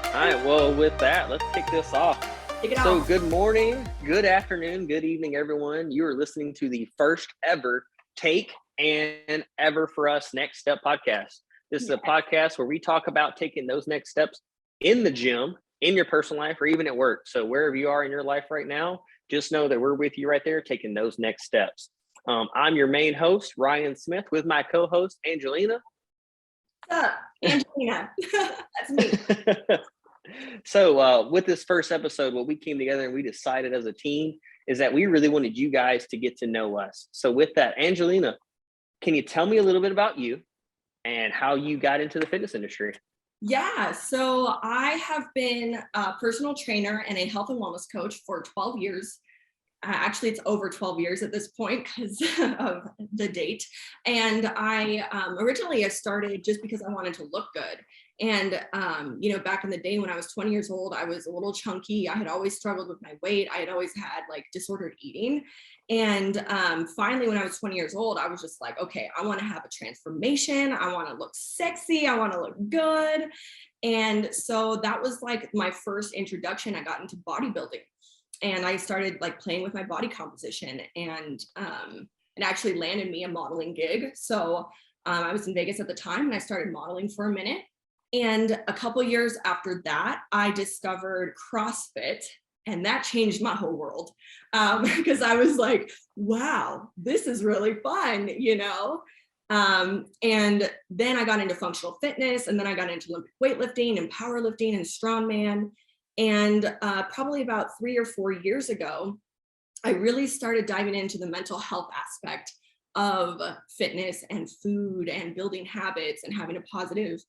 All right, well, with that, let's kick this off. Kick it So, off. good morning, good afternoon, good evening, everyone. You are listening to the first ever Take and Ever for Us Next Step podcast. This is a podcast where we talk about taking those next steps in the gym, in your personal life, or even at work. So, wherever you are in your life right now, just know that we're with you right there taking those next steps. I'm your main host, Ryan Smith, with my co host, Angelina. What's up, Angelina? That's me. So with this first episode, what we came together and we decided as a team is that we really wanted you guys to get to know us. So with that, Angelina, can you tell me a little bit about you and how you got into the fitness industry? Yeah, so I have been a personal trainer and a health and wellness coach for 12 years. Actually, it's over 12 years at this point because of the date. And I originally started just because I wanted to look good. And, back in the day when I was 20 years old, I was a little chunky. I had always struggled with my weight. I had always had like disordered eating. And finally, when I was 20 years old, I was just like, okay, I want to have a transformation. I want to look sexy. I want to look good. And so that was like my first introduction. I got into bodybuilding. And I started like playing with my body composition, and it actually landed me a modeling gig. So I was in Vegas at the time, and I started modeling for a minute. And a couple years after that, I discovered CrossFit, and that changed my whole world because I was like, wow, this is really fun, And then I got into functional fitness, and then I got into Olympic weightlifting and powerlifting and strongman. And probably about 3 or 4 years ago, I really started diving into the mental health aspect of fitness and food and building habits and having a positive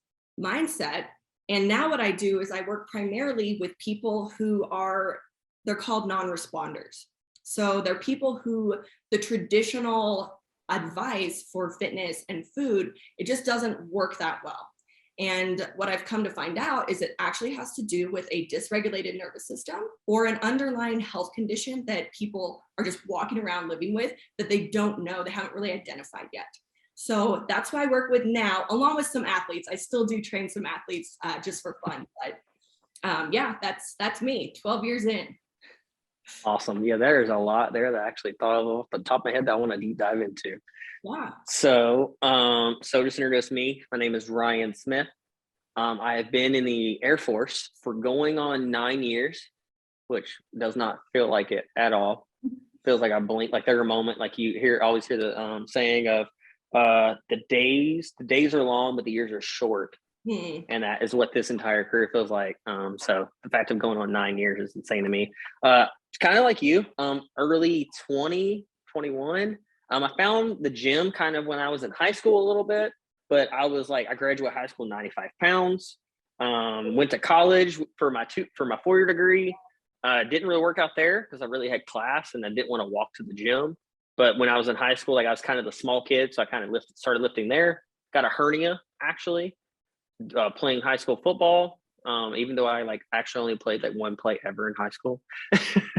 mindset. And now what I do is I work primarily with people they're called non-responders. So they're people who the traditional advice for fitness and food, it just doesn't work that well. And what I've come to find out is it actually has to do with a dysregulated nervous system or an underlying health condition that people are just walking around living with that they don't know, they haven't really identified yet. So that's who I work with now, along with some athletes. I still do train some athletes just for fun. But that's me, 12 years in. Awesome. Yeah, there's a lot there that I actually thought of off the top of my head that I want to deep dive into. Yeah. So just introduce me. My name is Ryan Smith. I have been in the Air Force for going on 9 years, which does not feel like it at all. Feels like I blinked. Like there's a moment, like you always hear the saying of the days are long, but the years are short. And that is what this entire career feels like. So the fact of going on 9 years is insane to me. It's kind of like you, early 2021. I found the gym kind of when I was in high school a little bit, but I was like, I graduated high school 95 pounds, went to college for my 4-year degree. Didn't really work out there because I really had class and I didn't want to walk to the gym. But when I was in high school, like I was kind of the small kid. So I kind of started lifting there, got a hernia actually, playing high school football. Even though I like actually only played like one play ever in high school.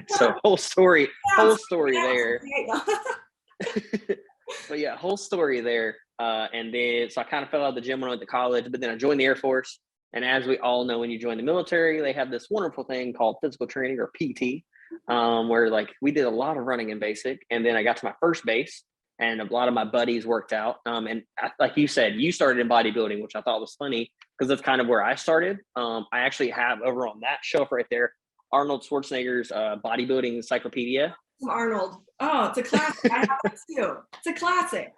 So whole story there. But yeah, whole story there. And then, so I kind of fell out of the gym when I went to college, but then I joined the Air Force. And as we all know, when you join the military, they have this wonderful thing called physical training, or PT, where like we did a lot of running in basic. And then I got to my first base and a lot of my buddies worked out. And like you said, you started in bodybuilding, which I thought was funny because that's kind of where I started. I actually have over on that shelf right there, Arnold Schwarzenegger's bodybuilding encyclopedia. Arnold. Oh, it's a classic. I have it too. It's a classic.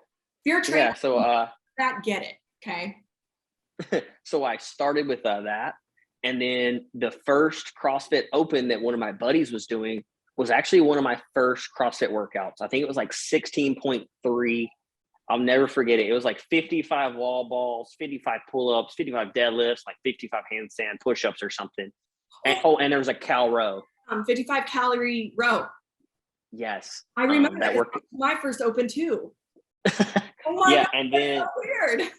If you're a trainer, get it. Okay. So I started with that. And then the first CrossFit Open that one of my buddies was doing was actually one of my first CrossFit workouts. I think it was like 16.3. I'll never forget it. It was like 55 wall balls, 55 pull-ups, 55 deadlifts, like 55 handstand push-ups or something. And there was a cal row. 55 calorie row. Yes. I remember that worked. My first Open too. Oh my God, and then so weird.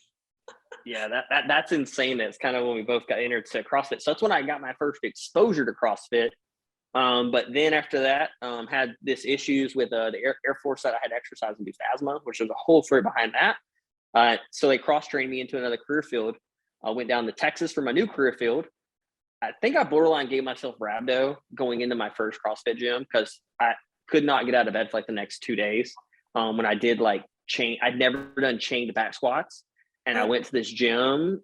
Yeah, that's insane. It's kind of when we both got entered to CrossFit. So that's when I got my first exposure to CrossFit. But then after that, had this issues with the Air Force that I had exercise-induced asthma, which was a whole story behind that. So they cross-trained me into another career field. I went down to Texas for my new career field. I think I borderline gave myself rhabdo going into my first CrossFit gym because I could not get out of bed for like the next 2 days. When I did like I'd never done chained back squats, and I went to this gym,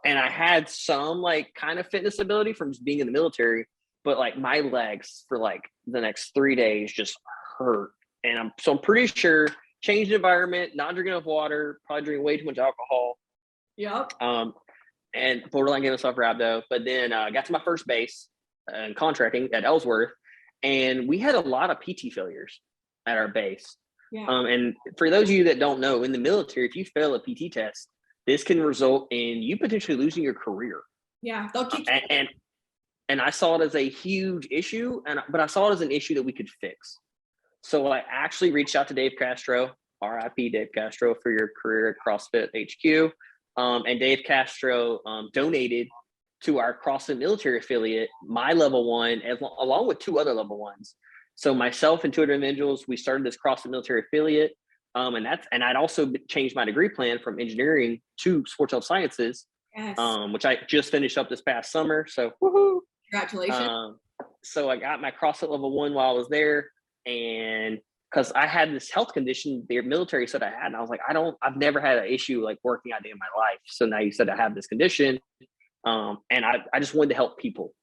and I had some like kind of fitness ability from just being in the military, but like my legs for like the next 3 days just hurt. And I'm pretty sure changed environment, not drinking enough water, probably drinking way too much alcohol. Yep. And borderline gave myself rhabdo. But then I got to my first base and contracting at Ellsworth, and we had a lot of PT failures at our base. Yeah. And for those of you that don't know, in the military, if you fail a PT test, this can result in you potentially losing your career. Yeah, they'll keep and I saw it as a huge issue, but I saw it as an issue that we could fix. So I actually reached out to Dave Castro, RIP Dave Castro, for your career at CrossFit HQ. And Dave Castro donated to our CrossFit military affiliate, my level 1, along with 2 other level 1s. So myself and 2 other individuals, we started this CrossFit military affiliate. And I'd also changed my degree plan from engineering to sports health sciences, yes. Which I just finished up this past summer. So woohoo! Congratulations. So I got my CrossFit level 1 while I was there, and because I had this health condition the military said I had, and I was like, I've never had an issue like working out a day in my life. So now you said I have this condition, and I just wanted to help people,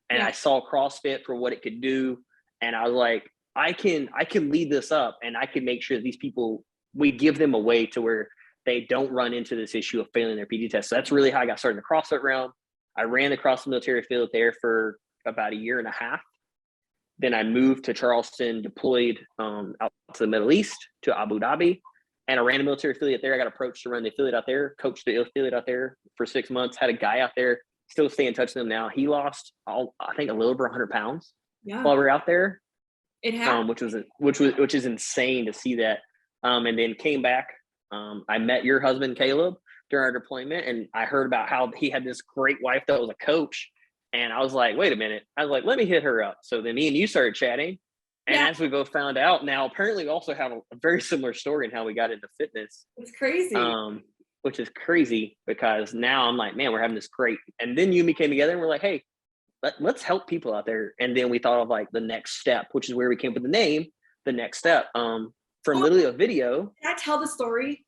and I saw CrossFit for what it could do, and I was like, I can lead this up, and I can make sure that these people, we give them a way to where they don't run into this issue of failing their PT test. So that's really how I got started in the CrossFit realm. I ran the CrossFit military affiliate there for about a year and a half. Then I moved to Charleston, deployed out to the Middle East, to Abu Dhabi, and I ran a military affiliate there. I got approached to run the affiliate out there, coached the affiliate out there for 6 months, had a guy out there, still stay in touch with him now. He lost, I think, a little over 100 pounds while we were out there. It happened. Which is insane to see that. And then came back. I met your husband, Caleb, during our deployment, and I heard about how he had this great wife that was a coach. And I was like, wait a minute. I was like, let me hit her up. So then me and you started chatting. And as we both found out, now apparently we also have a very similar story in how we got into fitness. It's crazy. Which is crazy because now I'm like, man, we're having this great. And then you and me came together and we're like, hey, let's help people out there. And then we thought of like the next step, which is where we came up with the name, the next step. From literally a video. Can I tell the story?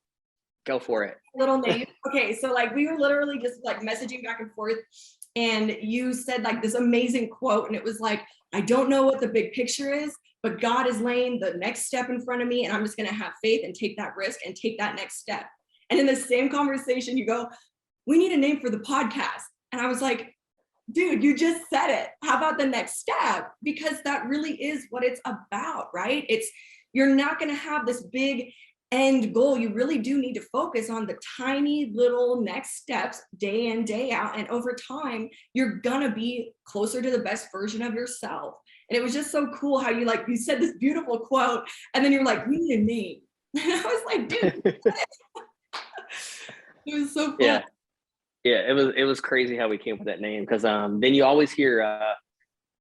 Go for it. Little name. Okay, so like we were literally just like messaging back and forth, and you said like this amazing quote, and it was like, I don't know what the big picture is, but God is laying the next step in front of me, and I'm just gonna have faith and take that risk and take that next step. And in the same conversation, you go, we need a name for the podcast. And I was like, dude, you just said it. How about the next step? Because that really is what it's about, right? You're not going to have this big end goal. You really do need to focus on the tiny little next steps day in, day out. And over time, you're going to be closer to the best version of yourself. And it was just so cool how you said this beautiful quote, and then you're like, we need a name. And I was like, dude, it was so fun. Yeah, it was crazy how we came up with that name, because then you always hear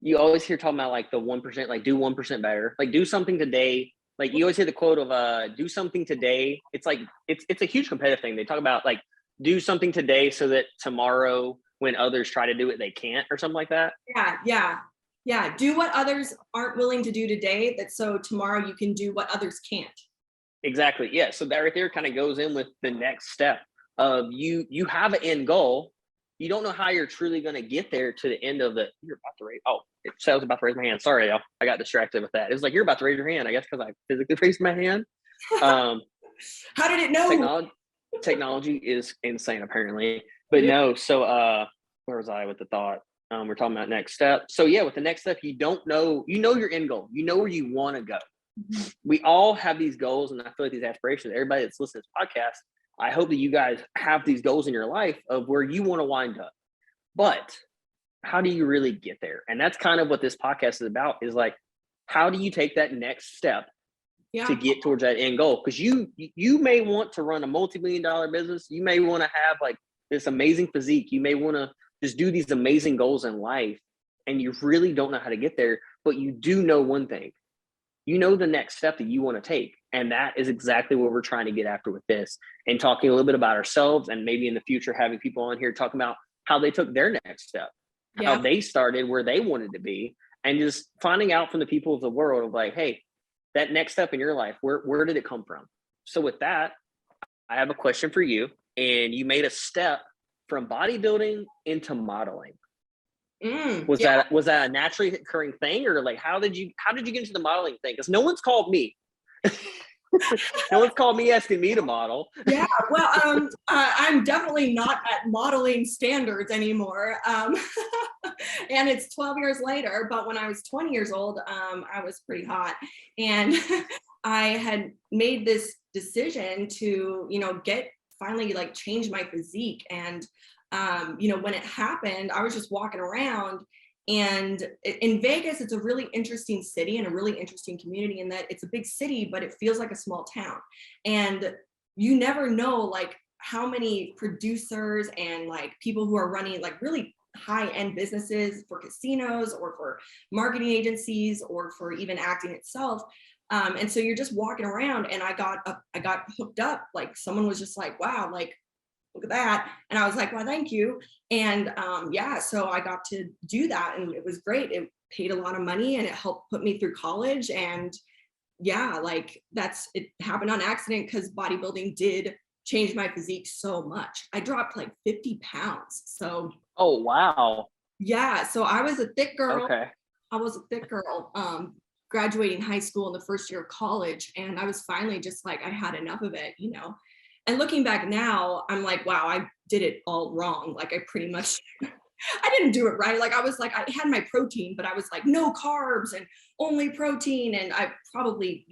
talking about like the 1%, like do 1% better, like do something today. Like you always hear the quote of do something today. It's like it's a huge competitive thing. They talk about like do something today so that tomorrow when others try to do it, they can't, or something like that. Yeah. Do what others aren't willing to do today, that so tomorrow you can do what others can't. Exactly. Yeah. So that right there kind of goes in with the next step of you have an end goal. You don't know how you're truly going to get there to the end of the, you're about to raise. Oh, it said I was about to raise my hand. Sorry, y'all. I got distracted with that. It was like, you're about to raise your hand, I guess, because I physically raised my hand. How did it know? Technology is insane, apparently. But no, so where was I with the thought? We're talking about next step. So yeah, with the next step, you don't know, you know your end goal. You know where you want to go. Mm-hmm. We all have these goals, and I feel like these aspirations. Everybody that's listening to this podcast, I hope that you guys have these goals in your life of where you want to wind up. But how do you really get there? And that's kind of what this podcast is about, is like, how do you take that next step to get towards that end goal? Because you may want to run a multi-million-dollar business. You may want to have like this amazing physique. You may want to just do these amazing goals in life, and you really don't know how to get there. But you do know one thing. You know the next step that you want to take. And that is exactly what we're trying to get after with this, and talking a little bit about ourselves, and maybe in the future having people on here talking about how they took their next step. how Yeah. they started, where they wanted to be, and just finding out from the people of the world of like, hey, that next step in your life, where did it come from? So with that, I have a question for you. And you made a step from bodybuilding into modeling. Was Yeah. that a naturally occurring thing, or like how did you get into the modeling thing? Because no one's called me. No one's called me asking me to model. Yeah, well, I'm definitely not at modeling standards anymore. And it's 12 years later, but when I was 20 years old, I was pretty hot. And I had made this decision to, finally like change my physique. And, when it happened, I was just walking around. And in Vegas, it's a really interesting city and a really interesting community in that it's a big city, but it feels like a small town. And you never know like how many producers and like people who are running like really high-end businesses for casinos or for marketing agencies or for even acting itself. And so you're just walking around, and I got hooked up. Like someone was just like, wow, like look at that. And I was like, well, thank you. And so I got to do that, and it was great. It paid a lot of money, and it helped put me through college. And like it happened on accident because bodybuilding did change my physique so much. I dropped like 50 pounds. So Oh wow. yeah, so I was a thick girl. Okay. I was a thick girl, graduating high school in the first year of college. And I was finally just like, I had enough of it, And looking back now, I'm like, wow, I did it all wrong. Like I pretty much, I didn't do it right. Like I was like, I had my protein, but I was like, no carbs and only protein. And I probably,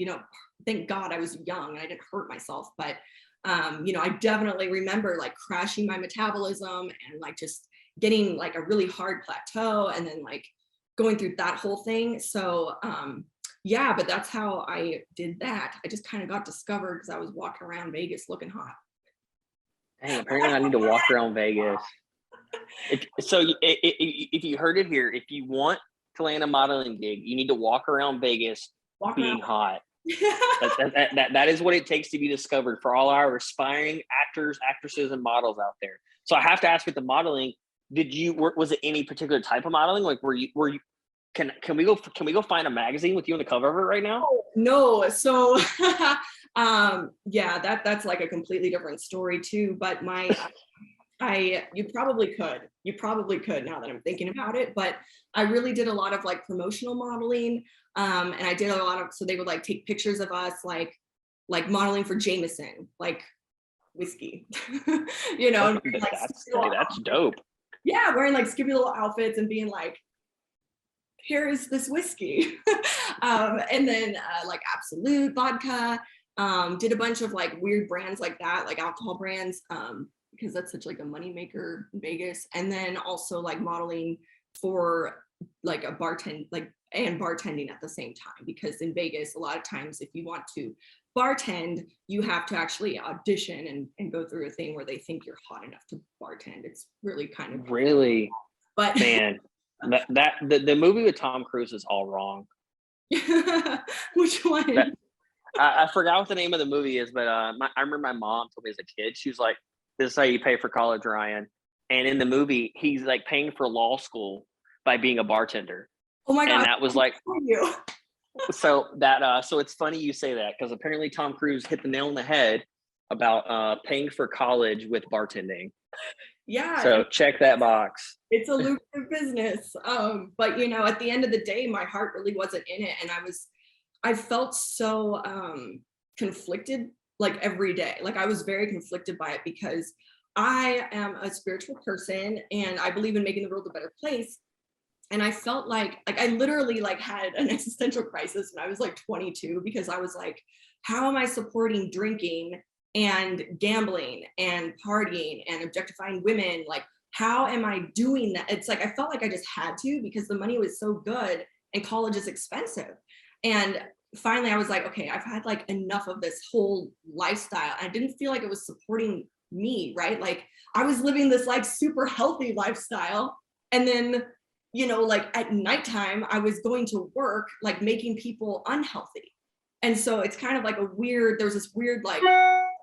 thank God I was young and I didn't hurt myself. But, I definitely remember like crashing my metabolism and like just getting like a really hard plateau and then like going through that whole thing. So, but that's how I did that. I just kind of got discovered because I was walking around Vegas looking hot. Dang, apparently I need to walk around Vegas. If you heard it here, if you want to land a modeling gig, you need to walk around Vegas being hot. That is what it takes to be discovered for all our aspiring actors, actresses, and models out there. So I have to ask, with the modeling, was it any particular type of modeling? Like were you can we go find a magazine with you on the cover of it right now? No. So that's like a completely different story too. But you probably could now that I'm thinking about it, but I really did a lot of like promotional modeling. And I did a lot of, so they would like take pictures of us, like modeling for Jameson, like whiskey, and like that's dope. Yeah, wearing like skimpy little outfits and being like, here is this whiskey. And then like Absolute vodka, did a bunch of like weird brands like that, like alcohol brands, because that's such like a moneymaker in Vegas. And then also like modeling for like and bartending at the same time, because in Vegas, a lot of times if you want to bartend, you have to actually audition and go through a thing where they think you're hot enough to bartend. It's really kind of really, but man, the movie with Tom Cruise is all wrong. Which one? I forgot what the name of the movie is, but I remember my mom told me as a kid, she was like, "This is how you pay for college, Ryan." And in the movie, he's like paying for law school by being a bartender. Oh my God. And that was like, you. so it's funny you say that, because apparently Tom Cruise hit the nail on the head about paying for college with bartending. Yeah. So check that box. It's a lucrative business. But at the end of the day, my heart really wasn't in it. And I felt so conflicted like every day. Like I was very conflicted by it because I am a spiritual person and I believe in making the world a better place. And I felt like I literally like had an existential crisis when I was like 22, because I was like, how am I supporting drinking and gambling and partying and objectifying women? Like, how am I doing that? It's like I felt like I just had to, because the money was so good and college is expensive. And finally I was like, okay, I've had like enough of this whole lifestyle. I didn't feel like it was supporting me, right? Like I was living this like super healthy lifestyle, and then like at nighttime I was going to work like making people unhealthy. And so it's kind of like there's this weird like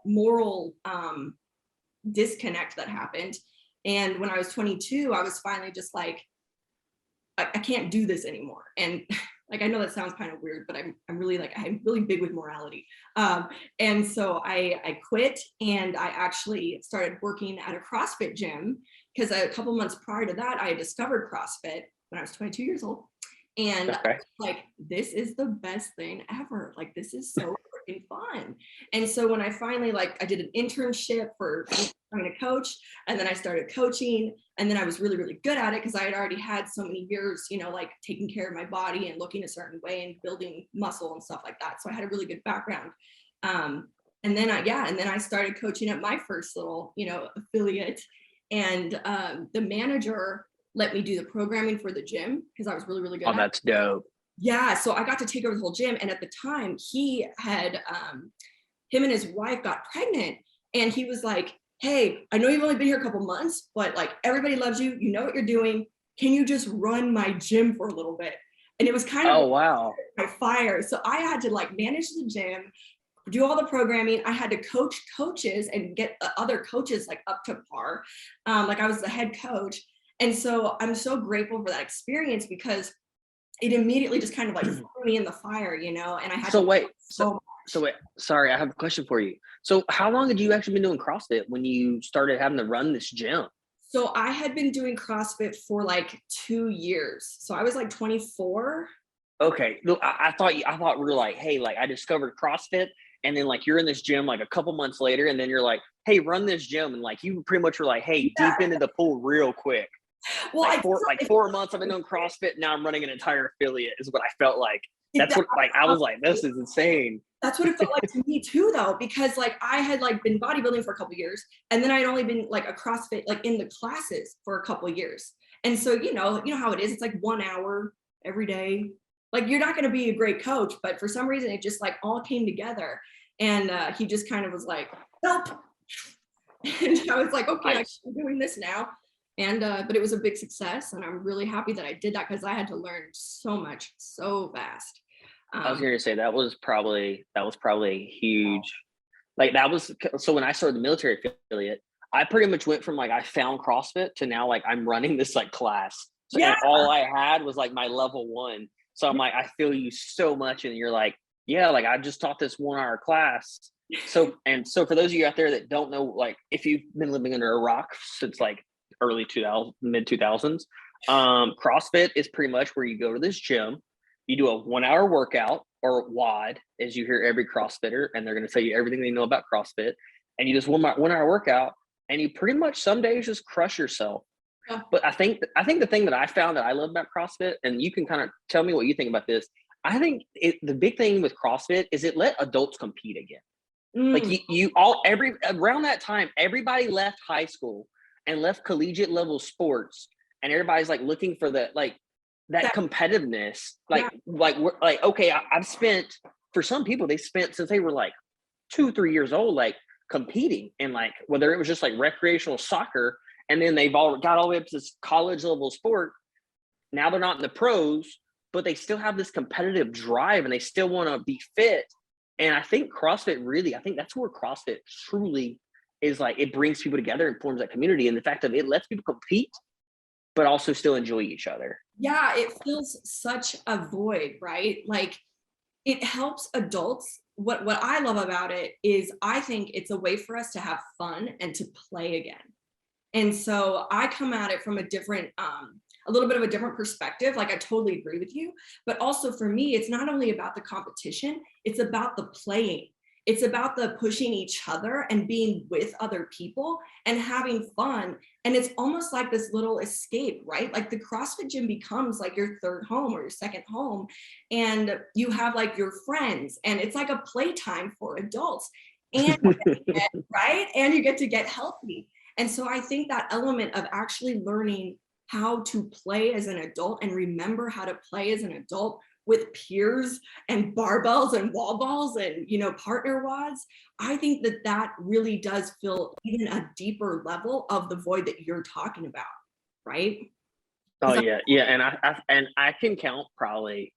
moral disconnect that happened. And when I was 22, I was finally just like, I can't do this anymore. And like, I know that sounds kind of weird, but I'm really like, I'm really big with morality. And so I quit, and I actually started working at a CrossFit gym, because a couple months prior to that, I had discovered CrossFit when I was 22 years old. And I Okay. was like, this is the best thing ever. Like, this is so freaking fun. And so when I finally, like, I did an internship for becoming a coach, and then I started coaching, and then I was really, really good at it because I had already had so many years, you know, like taking care of my body and looking a certain way and building muscle and stuff like that. So I had a really good background. And then I started coaching at my first little, you know, affiliate. And the manager let me do the programming for the gym because I was really, really good Oh, at it. that's dope. Yeah, so I got to take over the whole gym. And at the time, he had him and his wife got pregnant, and he was like, hey, I know you've only been here a couple months, but like, everybody loves you, you know what you're doing, can you just run my gym for a little bit? And it was kind of Oh, wow. my fire. So I had to like manage the gym, do all the programming. I had to coach coaches and get other coaches like up to par. Like, I was the head coach. And so I'm so grateful for that experience, because it immediately just kind of like threw me in the fire, you know, and I had So to wait, so much. wait, sorry, I have a question for you. So how long had you actually been doing CrossFit when you started having to run this gym? So I had been doing CrossFit for like 2 years. So I was like 24. Okay. Look, I thought we were like, hey, like I discovered CrossFit, and then like you're in this gym like a couple months later, and then you're like, hey, run this gym, and like you pretty much were like, hey, deep into the pool real quick. Well, I Like 4 months I've been doing CrossFit, now I'm running an entire affiliate is what I felt like. That's that, what like I was like, this is insane. that's what it felt like to me too, though, because like I had like been bodybuilding for a couple years, and then I'd only been like a CrossFit like in the classes for a couple years. And so, you know how it is. It's like 1 hour every day. Like, you're not going to be a great coach, but for some reason it just like all came together. And he just kind of was like, help. And I was like, okay, Nice. I'm doing this now. And but it was a big success, and I'm really happy that I did that, because I had to learn so much so fast. I was Um, going to say that was probably huge. Like that was so when I started the military affiliate, I pretty much went from like I found CrossFit to now like I'm running this like class. So yeah, and all I had was like my level one. So I'm like, I feel you so much, and you're like, yeah, like I just taught this 1 hour class. So for those of you out there that don't know, like if you've been living under a rock since like early 2000s, mid 2000s, CrossFit is pretty much where you go to this gym, you do a 1 hour workout, or WOD, as you hear every CrossFitter, and they're going to tell you everything they know about CrossFit. And you just 1 hour workout, and you pretty much some days just crush yourself. yeah. But I think the thing that I found that I love about CrossFit, and you can kind of tell me what you think about this. I think the big thing with CrossFit is it let adults compete again. Like Mm, you all every around that time, everybody left high school and left collegiate level sports, and everybody's like looking for that that, competitiveness. yeah, Like we're like, okay, I've spent, for some people they spent since they were like 2-3 years old, like competing, and like whether it was just like recreational soccer, and then they've all got all the way up to this college level sport. Now they're not in the pros, but they still have this competitive drive, and they still want to be fit. And I think CrossFit really, I think that's where CrossFit truly is, like it brings people together and forms that community. And the fact that it lets people compete, but also still enjoy each other. yeah, it fills such a void, right? Like, it helps adults. What I love about it is I think it's a way for us to have fun and to play again. And so I come at it from a little bit of a different perspective. Like, I totally agree with you, but also for me, it's not only about the competition, it's about the playing. It's about the pushing each other and being with other people and having fun. And it's almost like this little escape, right? Like, the CrossFit gym becomes like your third home or your second home. And you have like your friends, and it's like a playtime for adults. And right? And you get to get healthy. And so I think that element of actually learning how to play as an adult and remember how to play as an adult with peers and barbells and wall balls and, you know, partner wads, I think that that really does fill even a deeper level of the void that you're talking about, right? Oh 'Cause yeah, yeah, and I can count probably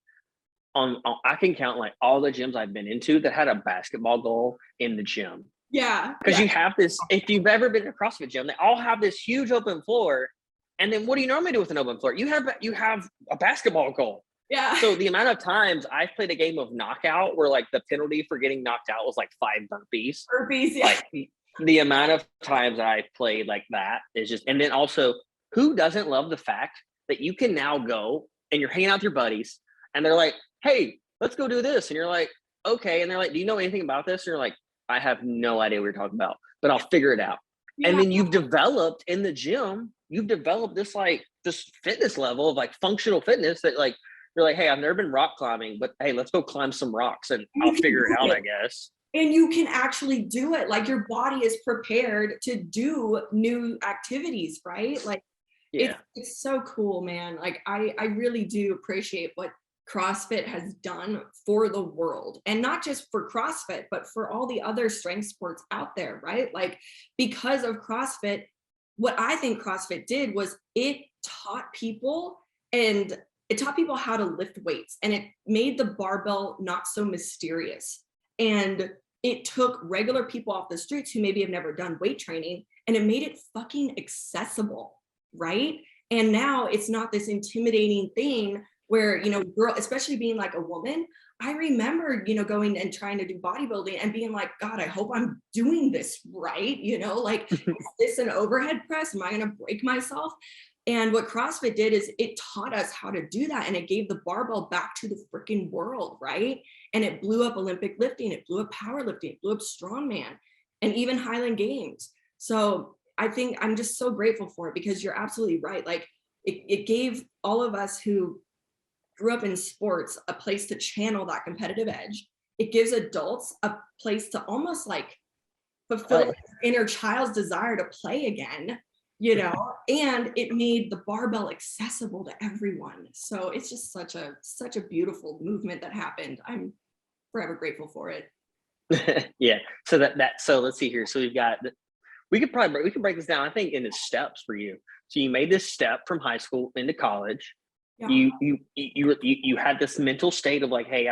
I can count like all the gyms I've been into that had a basketball goal in the gym. yeah, Because yeah, you have this, if you've ever been to a CrossFit gym, they all have this huge open floor, And then what do you normally do with an open floor? You have a basketball goal. Yeah. So the amount of times I've played a game of knockout where like the penalty for getting knocked out was like 5 burpees. Burpees, yeah. Like the amount of times I played like that is just, and then also who doesn't love the fact that you can now go and you're hanging out with your buddies and they're like, hey, let's go do this. And you're like, okay. And they're like, do you know anything about this? And you're like, I have no idea what you're talking about, but I'll figure it out. Yeah. And then you've developed in the gym, you've developed this like this fitness level of like functional fitness that like, you're like, hey, I've never been rock climbing, but hey, let's go climb some rocks and I'll figure it out, I guess. And you can actually do it. Like your body is prepared to do new activities, right? Like Yeah. it's so cool, man. Like I really do appreciate what CrossFit has done for the world, and not just for CrossFit, but for all the other strength sports out there, right? Like because of CrossFit, what I think CrossFit did was it taught people how to lift weights, and it made the barbell not so mysterious. And it took regular people off the streets who maybe have never done weight training, and it made it fucking accessible, right? And now it's not this intimidating thing where, girl, especially being like a woman, I remember, going and trying to do bodybuilding and being like, God, I hope I'm doing this right. Like, is this an overhead press? Am I going to break myself? And what CrossFit did is it taught us how to do that. And it gave the barbell back to the freaking world, right? And it blew up Olympic lifting. It blew up powerlifting. It blew up strongman and even Highland Games. So I think I'm just so grateful for it, because you're absolutely right. Like it gave all of us who grew up in sports a place to channel that competitive edge. It gives adults a place to almost like fulfill inner child's desire to play again, and it made the barbell accessible to everyone. So it's just such a beautiful movement that happened. I'm forever grateful for it. Yeah. So so let's see here. So we could break this down, I think, into steps for you. So you made this step from high school into college. Yeah. You had this mental state of like, hey,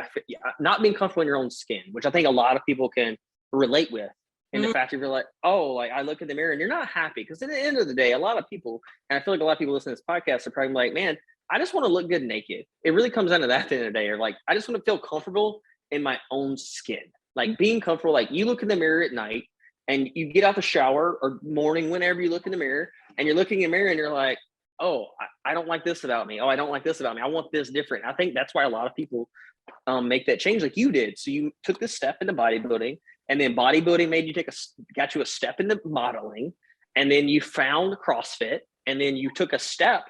not being comfortable in your own skin, which I think a lot of people can relate with. And the fact you're like, oh, like I look in the mirror and you're not happy, because at the end of the day, a lot of people, and I feel like a lot of people listening to this podcast are probably like, man, I just want to look good naked. It really comes down to that at the end of the day. Or like, I just want to feel comfortable in my own skin. Like being comfortable, like you look in the mirror at night and you get out the shower or morning, whenever you look in the mirror and you're looking in the mirror and you're like, oh, I don't like this about me. Oh, I don't like this about me. I want this different. I think that's why a lot of people make that change like you did. So you took this step into bodybuilding, and then bodybuilding made you got you a step into modeling, and then you found CrossFit, and then you took a step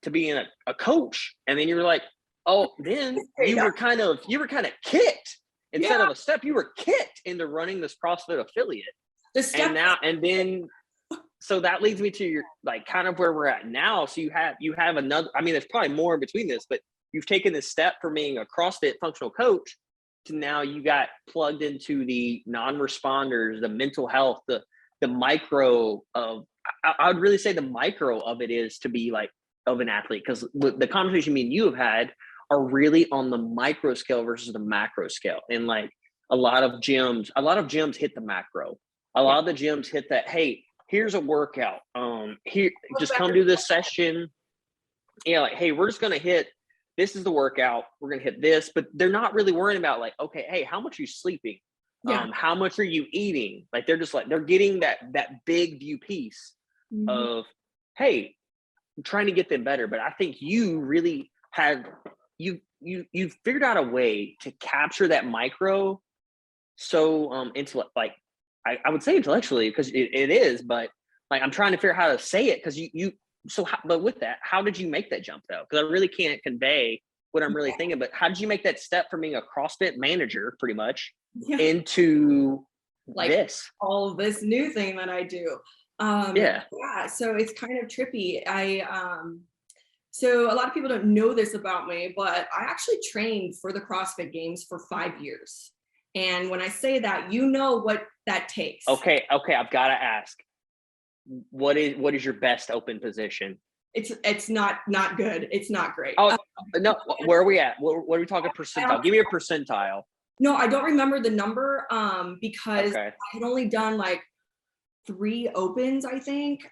to being a coach, and then you were like, oh, then you were kind of kicked instead of a step. You were kicked into running this CrossFit affiliate. So that leads me to your like kind of where we're at now. So you have another. I mean, there's probably more in between this, but you've taken this step from being a CrossFit functional coach to now you got plugged into the non-responders, the mental health, the micro of. I would really say the micro of it is to be like of an athlete, because the conversation me and you have had are really on the micro scale versus the macro scale. And like a lot of gyms hit the macro. A lot of the gyms hit that, hey, here's a workout. Here, just come do this session. Yeah, like, hey, we're just gonna hit. This is the workout. We're gonna hit this, but they're not really worrying about like, okay, hey, how much are you sleeping? Yeah. How much are you eating? Like they're just like they're getting that big view piece of, hey, I'm trying to get them better. But I think you really had you figured out a way to capture that micro so into like. I would say intellectually, because it is, but like I'm trying to figure out how to say it, because but with that, how did you make that jump though? Because I really can't convey what I'm really thinking, but how did you make that step from being a CrossFit manager pretty much into like all this new thing that I do? So it's kind of trippy. So a lot of people don't know this about me, but I actually trained for the CrossFit Games for 5 years. And when I say that, what that takes. Okay. I've got to ask, what is your best open position? It's not good. It's not great. Oh, no. Where are we at? What are we talking percentile? Give me a percentile. No, I don't remember the number because I had only done like 3 opens, I think.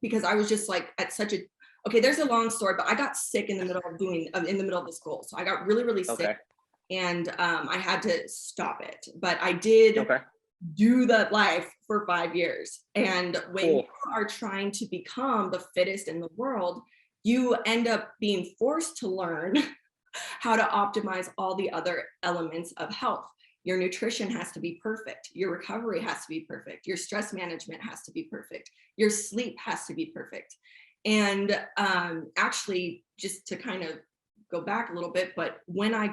because I was just like at such a, okay, there's a long story, but I got sick in the middle of this goal. So I got really, really sick, Okay. and I had to stop it. But I did Okay. do that life for 5 years. And when Cool. you are trying to become the fittest in the world, you end up being forced to learn how to optimize all the other elements of health. Your nutrition has to be perfect. Your recovery has to be perfect. Your stress management has to be perfect. Your sleep has to be perfect. And actually, just to kind of go back a little bit, but when I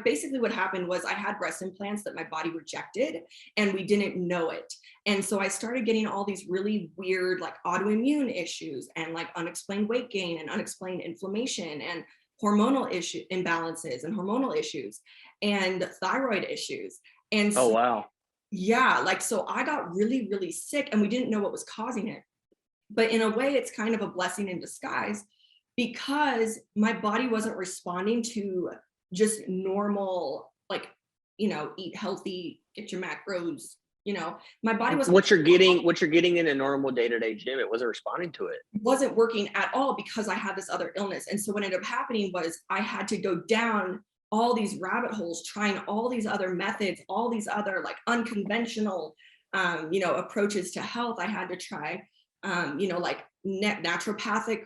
basically what happened was I had breast implants that my body rejected and we didn't know it. And so I started getting all these really weird like autoimmune issues and like unexplained weight gain and unexplained inflammation and hormonal issue imbalances and hormonal issues and thyroid issues. And Oh, so, wow. yeah, like, so I got really, really sick and we didn't know what was causing it. But in a way, it's kind of a blessing in disguise because my body wasn't responding to just normal, like, eat healthy, get your macros, my body What you're getting in a normal day-to-day gym, it wasn't responding to it. wasn't working at all because I had this other illness. And so what ended up happening was I had to go down all these rabbit holes, trying all these other methods, all these other like unconventional, approaches to health. I had to try, like naturopathic,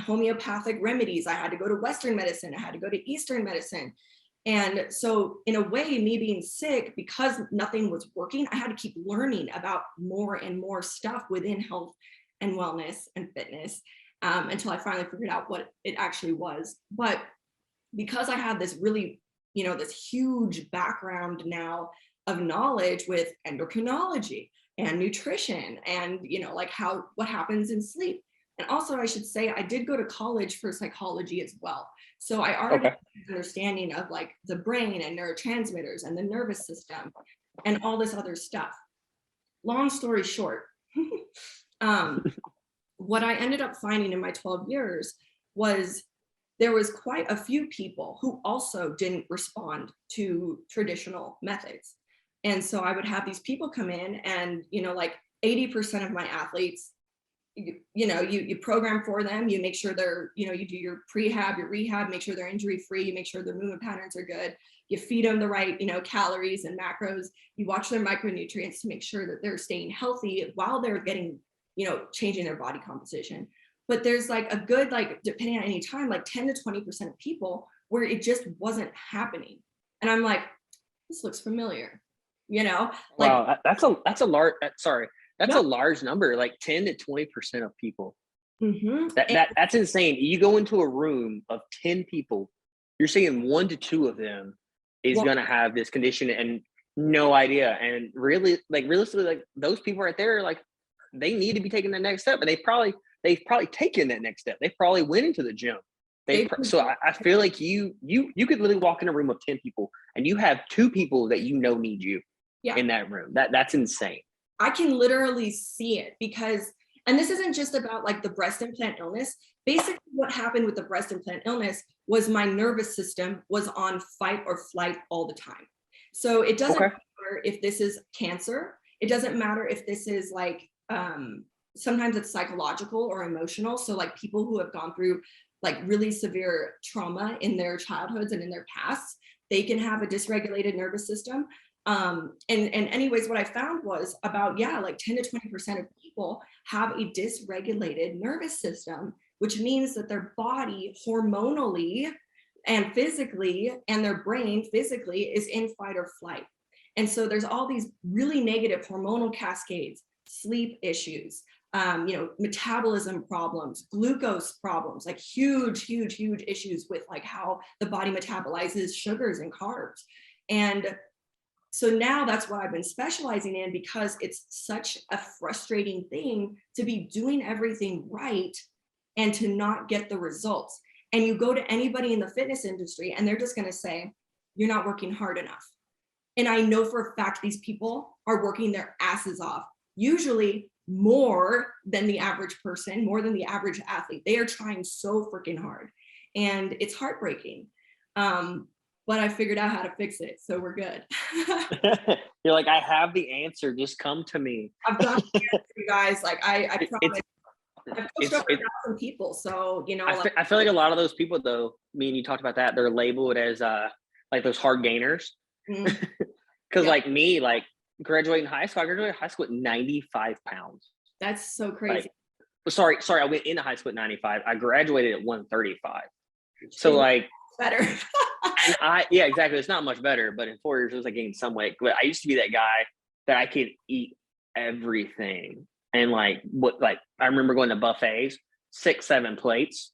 homeopathic remedies. I had to go to Western medicine. I had to go to Eastern medicine. And so in a way, me being sick, because nothing was working, I had to keep learning about more and more stuff within health and wellness and fitness, until I finally figured out what it actually was. But because I had this really, this huge background now of knowledge with endocrinology and nutrition and, like what happens in sleep. And also I should say, I did go to college for psychology as well. So I already Okay. had an understanding of like the brain and neurotransmitters and the nervous system and all this other stuff. Long story short, what I ended up finding in my 12 years was there was quite a few people who also didn't respond to traditional methods. And so I would have these people come in and, like 80% of my athletes, you program for them, you make sure they're, you do your prehab, your rehab, make sure they're injury free, you make sure their movement patterns are good, you feed them the right, calories and macros, you watch their micronutrients to make sure that they're staying healthy while they're getting, changing their body composition. But there's like a good, like, depending on any time, like 10 to 20% of people where it just wasn't happening. And I'm like, this looks familiar, like, Wow, that's a large. Sorry, that's no. a large number. Like 10 to 20% of people. Mm-hmm. That's insane. You go into a room of 10 people, you're seeing 1 to 2 of them is gonna have this condition and no idea. And really, like realistically, like those people right there, like they need to be taking the next step, and they've probably taken that next step. They probably went into the gym. So I feel like you could literally walk in a room of 10 people and you have 2 people that need you in that room. That's insane. I can literally see it because, and this isn't just about like the breast implant illness. Basically what happened with the breast implant illness was my nervous system was on fight or flight all the time. So it doesn't matter if this is cancer. It doesn't matter if this is like, sometimes it's psychological or emotional. So like people who have gone through like really severe trauma in their childhoods and in their past, they can have a dysregulated nervous system. And anyways, what I found was about, like 10 to 20% of people have a dysregulated nervous system, which means that their body hormonally and physically and their brain physically is in fight or flight. And so there's all these really negative hormonal cascades, sleep issues, metabolism problems, glucose problems, like huge, huge, huge issues with like how the body metabolizes sugars and carbs. And so now that's what I've been specializing in because it's such a frustrating thing to be doing everything right and to not get the results. And you go to anybody in the fitness industry and they're just going to say, you're not working hard enough. And I know for a fact these people are working their asses off, usually more than the average person, more than the average athlete. They are trying so freaking hard. And it's heartbreaking. But I figured out how to fix it. So we're good. You're like, I have the answer. Just come to me. I've got the answer, you guys. Like I promise. I've coached It's over it. 1,000 people, so I feel like a lot of those people though. Me and you talked about that. They're labeled as like those hard gainers. mm, Because yeah, like me, like graduating high school, I graduated high school at 95 pounds. that's so Like, crazy. sorry, I went into high school at 95. I graduated at 135. So It's like, better. and yeah, exactly. It's not much better, but in 4 years, it was like gained some weight. But I used to be that guy that I could eat everything. And like, I remember going to buffets, 6, 7 plates,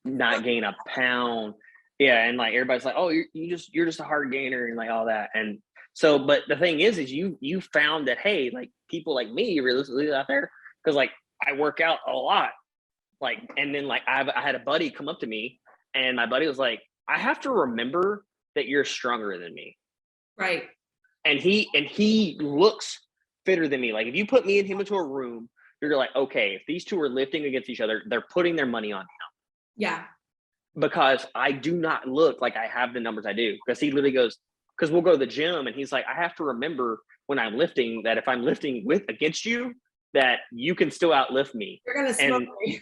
not gain a pound. Yeah. And like, everybody's like, oh, you're just a hard gainer and like all that. And so, but the thing is you found that, hey, like people like me, realistically out there, because like I work out a lot. Like, and then like I had a buddy come up to me and my buddy was like, I have to remember that you're stronger than me. Right. And he looks fitter than me. Like if you put me and him into a room, you're like, okay, if these two are lifting against each other, they're putting their money on him. Yeah. Because I do not look like I have the numbers I do. Because he literally goes, because we'll go to the gym and he's like, I have to remember when I'm lifting that if I'm lifting against you, that you can still outlift me. You're gonna smoke And me.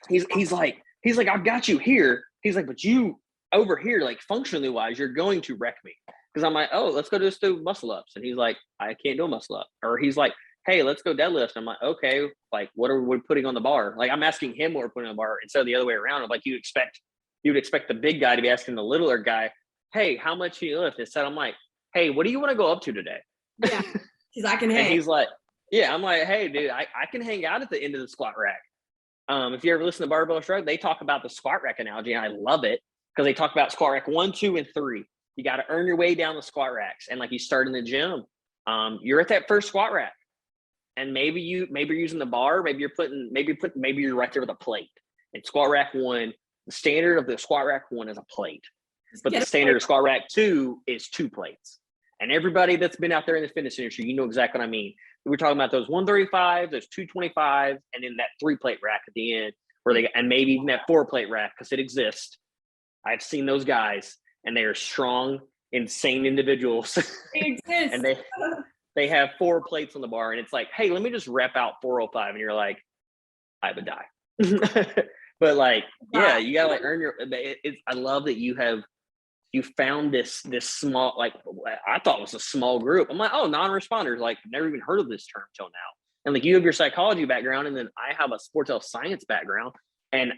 he's like, I've got you here. He's like, but you over here, like functionally wise, you're going to wreck me. Because I'm like, oh, let's go just do muscle ups. And he's like, I can't do a muscle up. Or he's like, hey, let's go deadlift. I'm like, okay, like what are we putting on the bar? Like I'm asking him what we're putting on the bar instead of the other way around. I'm like, you'd expect the big guy to be asking the littler guy, hey, how much can you lift? Instead, I'm like, hey, what do you want to go up to today? Yeah. Because I can And hang. he's like, yeah, I'm like, hey, dude, I can hang out at the end of the squat rack. If you ever listen to Barbell Shrug, they talk about the squat rack analogy, and I love it because they talk about squat rack 1, 2, and 3. You got to earn your way down the squat racks, and like you start in the gym, you're at that first squat rack, and maybe you're using the bar, maybe you're right there with a plate. And squat rack 1, the standard of the squat rack 1 is a plate, but the standard of squat rack 2 is 2 plates. And everybody that's been out there in the fitness industry, you know exactly what I mean. We're talking about those 135s, those 225s, and then that 3-plate rack at the end, and maybe even that 4-plate rack because it exists. I've seen those guys, and they are strong, insane individuals. They exist. And they have 4 plates on the bar, and it's like, hey, let me just rep out 405, and you're like, I would die. But like, yeah, you gotta like earn your. I love that you found this small, like I thought it was a small group. I'm like, oh, non-responders, like never even heard of this term till now. And like you have your psychology background, and then I have a sports health science background. And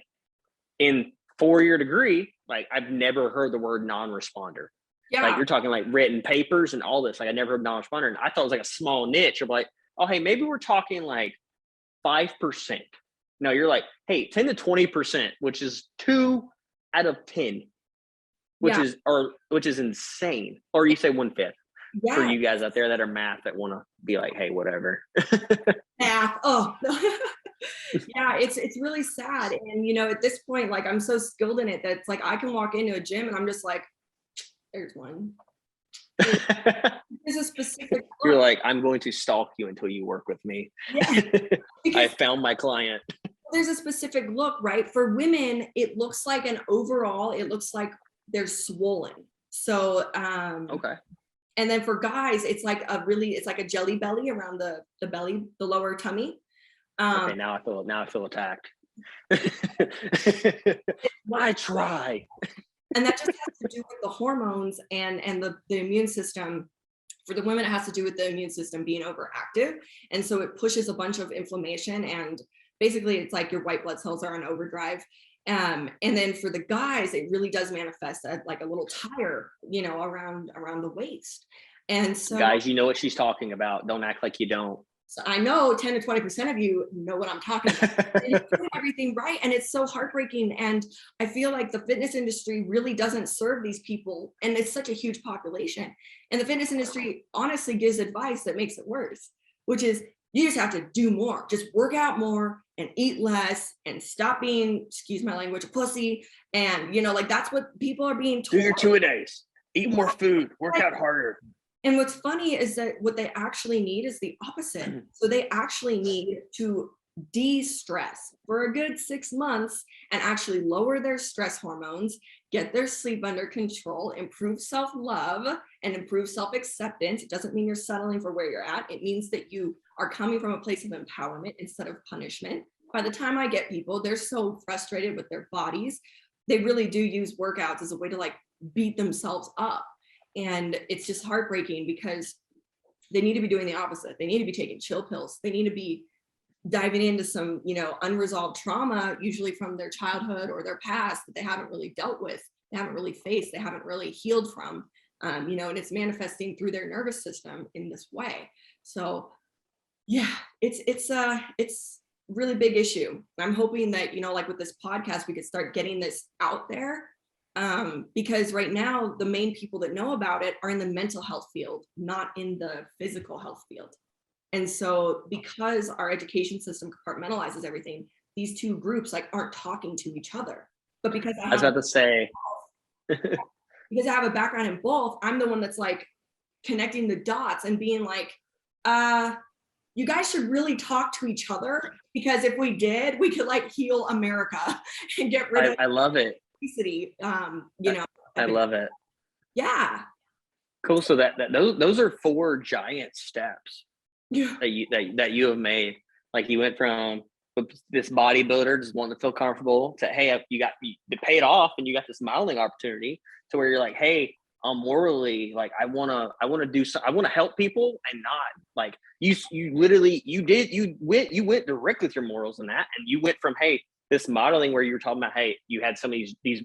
in 4-year degree, like I've never heard the word non-responder. Yeah. Like you're talking like written papers and all this. Like I never heard non-responder. And I thought it was like a small niche of like, oh, hey, maybe we're talking like 5%. No, you're like, hey, 10 to 20%, which is 2 out of 10. Which is insane. Or you say 1/5 for you guys out there that are math that want to be like, hey, whatever. Math. Oh, yeah, it's really sad. And at this point, like I'm so skilled in it that it's like I can walk into a gym and I'm just like, there's one. There's a specific. You're like, I'm going to stalk you until you work with me. Yeah, I found my client. There's a specific look, right? For women, it looks like it looks like they're swollen. So Okay. And then for guys, it's like a jelly belly around the belly, the lower tummy. Okay, now I feel attacked. I try. And that just has to do with the hormones and the immune system. For the women, it has to do with the immune system being overactive. And so it pushes a bunch of inflammation, and basically it's like your white blood cells are on overdrive. And then for the guys, it really does manifest as like a little tire, around the waist. And so guys, you know what she's talking about. Don't act like you don't. So I know 10 to 20% of you know what I'm talking about. You're doing everything right. And it's so heartbreaking. And I feel like the fitness industry really doesn't serve these people. And it's such a huge population. And the fitness industry honestly gives advice that makes it worse, which is you just have to do more. Just work out more and eat less and stop being, excuse my language, a pussy. And, like that's what people are being told. Do your 2-a-days. Eat more food. Work out harder. And what's funny is that what they actually need is the opposite. So they actually need to de-stress for a good 6 months and actually lower their stress hormones, get their sleep under control, improve self-love, and improve self-acceptance. It doesn't mean you're settling for where you're at. It means that you are coming from a place of empowerment instead of punishment. by the time I get people, they're so frustrated with their bodies. They really do use workouts as a way to like beat themselves up. And it's just heartbreaking because they need to be doing the opposite. They need to be taking chill pills. They need to be diving into some, unresolved trauma, usually from their childhood or their past that they haven't really dealt with, they haven't really faced, they haven't really healed from, and it's manifesting through their nervous system in this way. So yeah, it's really big issue. I'm hoping that, like with this podcast, we could start getting this out there. Because right now, the main people that know about it are in the mental health field, not in the physical health field. And so because our education system compartmentalizes everything, these two groups like aren't talking to each other. But because I was about to say, because I have a background in both, I'm the one that's like connecting the dots and being like, you guys should really talk to each other, because if we did, we could like heal America and get rid of I love it. obesity. I love it. Yeah. Cool. So those are 4 giant steps Yeah. that you have made. Like you went from this bodybuilder just wanting to feel comfortable to, hey, you pay it off and you got this modeling opportunity, to where you're like, hey, morally, like I want to do so, I want to help people, and not like you literally went direct with your morals in that. And you went from, hey, this modeling where you were talking about, hey, you had some of these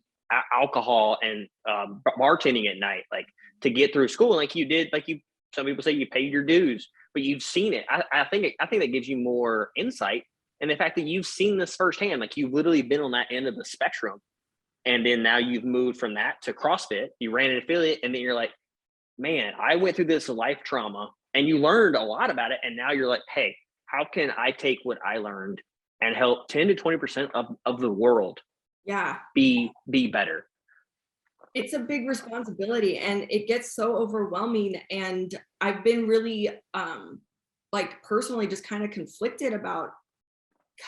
alcohol and bartending at night, like to get through school. And like you did, like some people say you paid your dues, but you've seen it. I think that gives you more insight. And the fact that you've seen this firsthand, like you've literally been on that end of the spectrum. And then now you've moved from that to CrossFit. You ran an affiliate, and then you're like, man, I went through this life trauma, and you learned a lot about it. And now you're like, hey, how can I take what I learned and help 10 to 20% of the world be better? It's a big responsibility, and it gets so overwhelming. And I've been really like personally just kind of conflicted about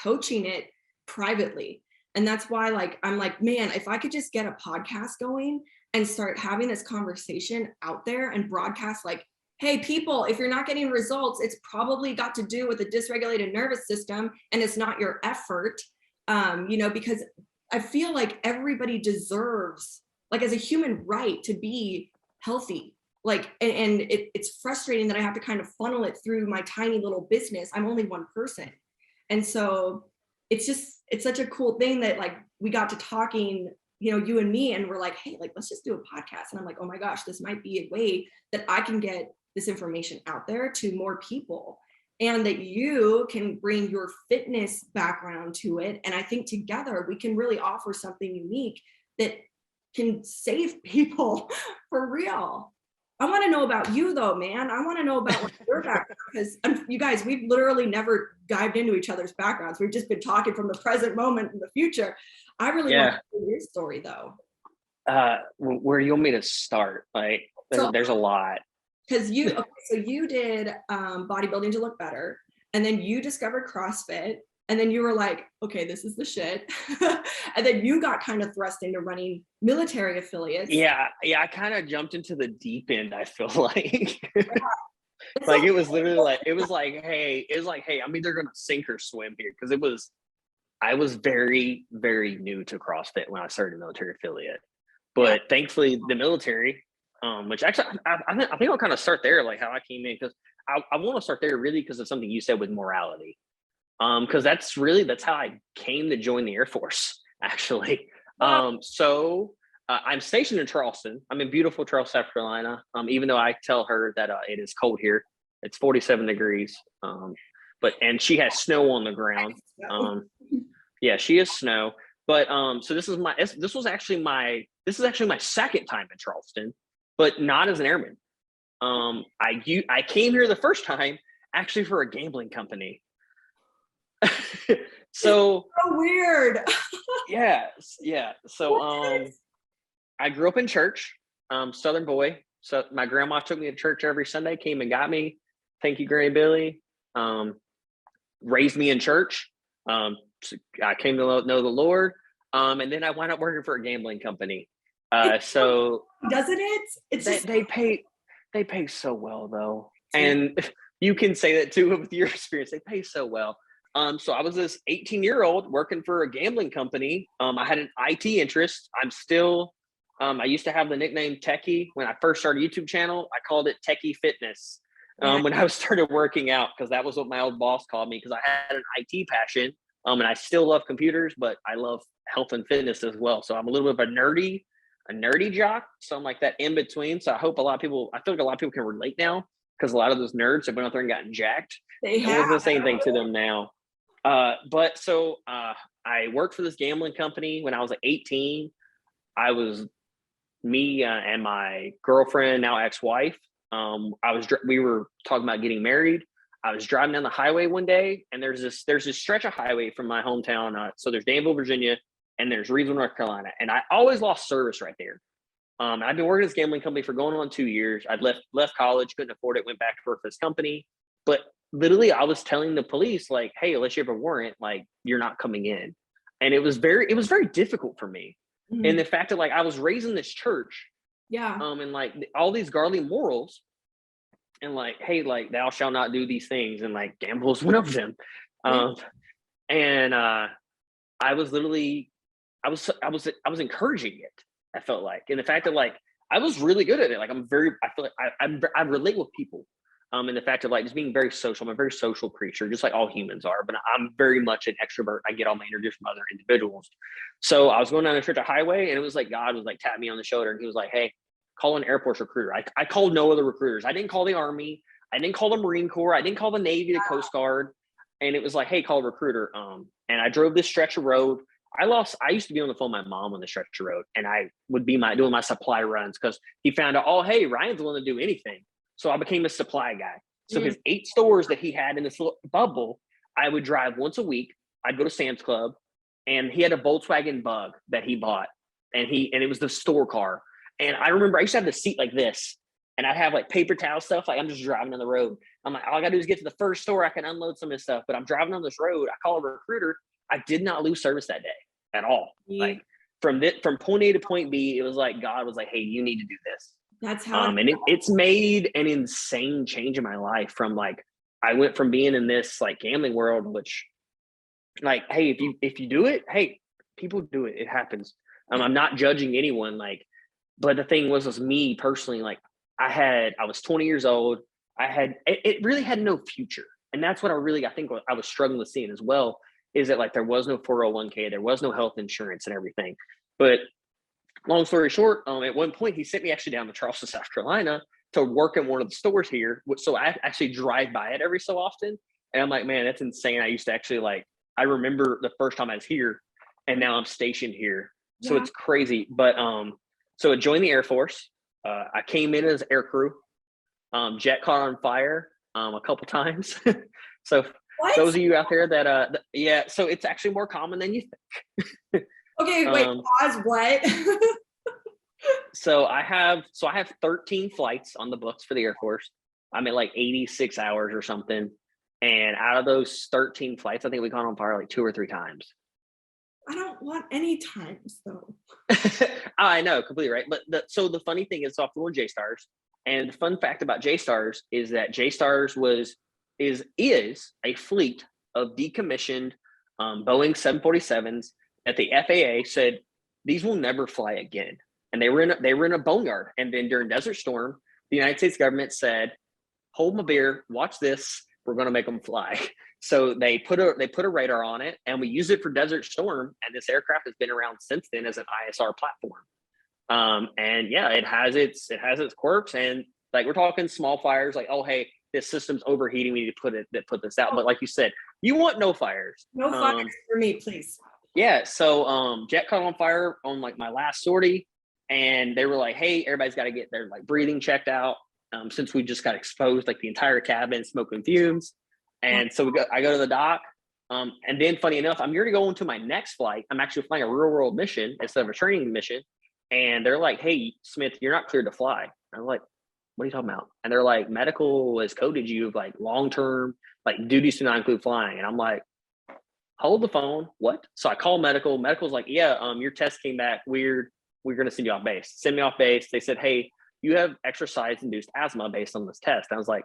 coaching it privately. And that's why like I'm like, man, if I could just get a podcast going and start having this conversation out there and broadcast like, hey people, if you're not getting results, it's probably got to do with a dysregulated nervous system, and it's not your effort. Because I feel like everybody deserves, like as a human right, to be healthy. Like, and it's frustrating that I have to kind of funnel it through my tiny little business. I'm only one person. And so it's such a cool thing that like we got to talking, you and me, and we're like, hey, like, let's just do a podcast. And I'm like, oh my gosh, this might be a way that I can get this information out there to more people, and that you can bring your fitness background to it. And I think together we can really offer something unique that can save people for real. I want to know about you though, man. I want to know about your background, because you guys, we've literally never dived into each other's backgrounds. We've just been talking from the present moment and the future. I really want to hear your story though. Where do you want me to start? Like, there's a lot. Because you did bodybuilding to look better, and then you discovered CrossFit, and then you were like, okay, this is the shit. And then you got kind of thrust into running military affiliates. Yeah, I kind of jumped into the deep end, I feel like. Like it was literally like, hey, I'm either gonna sink or swim here, because I was very, very new to CrossFit when I started a military affiliate. But thankfully the military, which actually I think I'll kind of start there, like how I came in, because I want to start there really because of something you said with morality. Because that's how I came to join the Air Force, actually. So I'm stationed in Charleston. I'm in beautiful Charleston, South Carolina. Even though I tell her that it is cold here, it's 47 degrees. And she has snow on the ground. Yeah, she has snow. But so this is actually my second time in Charleston, but not as an airman. I came here the first time actually for a gambling company. So weird. Yeah. So I grew up in church, Southern boy. So my grandma took me to church every Sunday, came and got me. Thank you, Granny Billy. Raised me in church. So I came to know the Lord. And then I wound up working for a gambling company. So doesn't it? It's they pay so well though. And you can say that too with your experience. They pay so well. So I was this 18-year-old working for a gambling company. I had an IT interest. I'm still, I used to have the nickname Techie when I first started a YouTube channel. I called it Techie Fitness Yeah. when I started working out, because that was what my old boss called me, because I had an IT passion. And I still love computers, but I love health and fitness as well. So I'm a little bit of a nerdy jock. So I'm like that in between. So I feel like a lot of people can relate now, because a lot of those nerds have been out there and gotten jacked. They And have. we're the same thing to them now. I worked for this gambling company when I was like 18. I was me and my girlfriend, now ex-wife. We were talking about getting married. I was driving down the highway one day, and there's this stretch of highway from my hometown. So there's Danville, Virginia, and there's Reedsville, North Carolina, and I always lost service right there. I've been working at this gambling company for going on 2 years. I'd left college, couldn't afford it, went back to work for this company. But literally, I was telling the police, like, "Hey, unless you have a warrant, like, you're not coming in." And it was very difficult for me. And Mhm. the fact that, like, I was raised in this church, Yeah. and like all these godly morals, and like, hey, like, thou shalt not do these things, and like gamble is one of them. Yeah. Um, and I was literally, I was encouraging it. I felt like, and the fact that, like, I was really good at it. Like, I feel like I relate with people. And the fact of, like, just being very social. I'm a very social creature, just like all humans are. But I'm very much an extrovert. I get all my energy from other individuals. So I was going down the church highway, and it was like God was like tapping me on the shoulder, and He was like, "Hey, call an Air Force recruiter." I called no other recruiters. I didn't call the Army. I didn't call the Marine Corps. I didn't call the Navy, the Coast Guard. And it was like, "Hey, call a recruiter." And I drove this stretch of road. I used to be on the phone with my mom on the stretch of road, and I would be doing my supply runs, because he found out, oh, hey, Ryan's willing to do anything. So I became a supply guy. So Mm. his 8 stores that he had in this little bubble, I would drive once a week. I'd go to Sam's Club, and he had a Volkswagen Bug that he bought, and it was the store car. And I remember I used to have the seat like this, and I'd have like paper towel stuff. Like, I'm just driving on the road. I'm like, all I gotta do is get to the first store. I can unload some of this stuff. But I'm driving on this road. I call a recruiter. I did not lose service that day at all. Yeah. Like, from point A to point B, it was like God was like, "Hey, you need to do this." That's how And it's made an insane change in my life. From like, I went from being in this like gambling world, which, like, hey, if you do it, hey, people do it. It happens. I'm not judging anyone. Like, but the thing was me personally. Like, I was 20 years old. It really had no future, and that's what I think what I was struggling with seeing as well, is that, like, there was no 401k, there was no health insurance and everything. But long story short, at one point he sent me actually down to Charleston, South Carolina, to work in one of the stores here. So I actually drive by it every so often. And I'm like, man, that's insane. I used to actually, like, I remember the first time I was here, and now I'm stationed here. So Yeah. it's crazy. But so I joined the Air Force. I came in as air crew. Jet caught on fire a couple times. So What? those of you out there that yeah, so it's actually more common than you think. Okay, wait, pause. What? So I have 13 flights on the books for the Air Force. I'm at like 86 hours or something. And out of those 13 flights, I think we caught on fire like 2 or 3 times. I don't want any times though. I know, completely right. But the funny thing is, off the J Stars, and the fun fact about J Stars is that J Stars is a fleet of decommissioned Boeing 747s that the FAA said these will never fly again. And they were in a boneyard. And then during Desert Storm, the United States government said, "Hold my beer, watch this. We're going to make them fly." So they put a radar on it, and we use it for Desert Storm. And this aircraft has been around since then as an ISR platform. And yeah, it has its quirks, and like, we're talking small fires, like, oh, hey, this system's overheating, we need to put this out. But like you said, you want no fires. No fires for me, please. Yeah. So jet caught on fire on like my last sortie, and they were like, "Hey, everybody's got to get their like breathing checked out." Since we just got exposed, like the entire cabin, smoking fumes. And so I go to the dock. And then, funny enough, I'm here to go into my next flight. I'm actually flying a real world mission instead of a training mission. And they're like, "Hey, Smith, you're not cleared to fly." I'm like, "What are you talking about?" And they're like, "Medical has coded you of like long-term, like, duties do not include flying." And I'm like, "Hold the phone. What?" So I call medical. Medical's like, "Yeah, your test came back weird. We're going to send you off base." Send me off base. They said, "Hey, you have exercise-induced asthma based on this test." And I was like,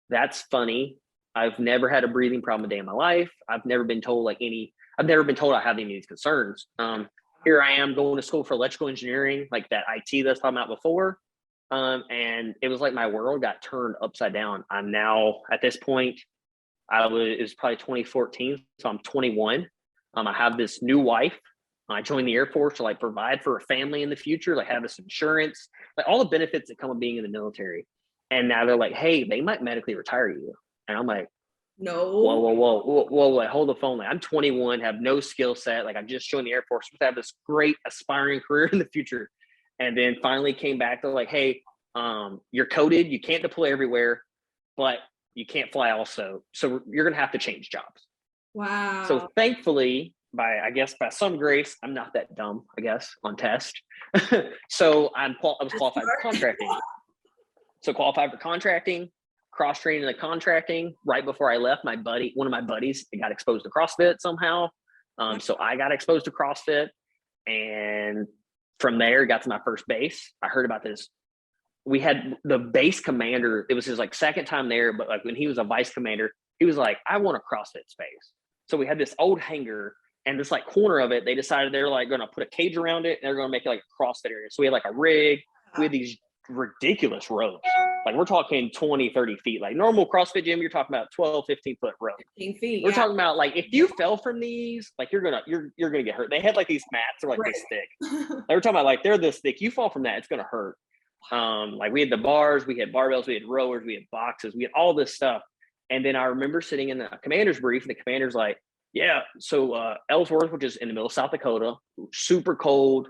"That's funny. I've never had a breathing problem a day in my life. I've never been told I've never been told I have any of these concerns. Here I am going to school for electrical engineering, like that IT that's talking about before. And it was like my world got turned upside down. I'm now at this point, it was probably 2014. So I'm 21. I have this new wife. I joined the Air Force to like provide for a family in the future, like have this insurance, like all the benefits that come with being in the military. And now they're like, hey, they might medically retire you. And I'm like, whoa, No. whoa, whoa, whoa, whoa, like, hold the phone. Like, I'm 21, have no skill set. Like, I just joined the Air Force, supposed to have this great aspiring career in the future. And then finally came back to like, hey, you're coded, you can't deploy everywhere, but you can't fly also. So you're going to have to change jobs. Wow. So thankfully, by some grace, I'm not that dumb, I guess, on test. So I was qualified for contracting. So qualified for contracting, cross training the contracting. Right before I left, one of my buddies, got exposed to CrossFit somehow. So I got exposed to CrossFit, and from there got to my first base. I heard about this. We had the base commander. It was his like second time there, but like when he was a vice commander, he was like, I want a CrossFit space. So we had this old hangar, and this like corner of it, they decided they're like going to put a cage around it, and they're going to make it like a CrossFit area. So we had like a rig. We had these ridiculous ropes. Like we're talking 20, 30 feet. Like normal CrossFit gym, you're talking about 12, 15-foot rope. 15 feet. We're talking about like if you fell from these, like you're gonna get hurt. They had like these mats, they're like this thick. They were talking about like they're this thick. You fall from that, it's gonna hurt. Like we had the bars, we had barbells, we had rowers, we had boxes, we had all this stuff. And then I remember sitting in the commander's brief, and the commander's like, yeah, so Ellsworth, which is in the middle of South Dakota, super cold,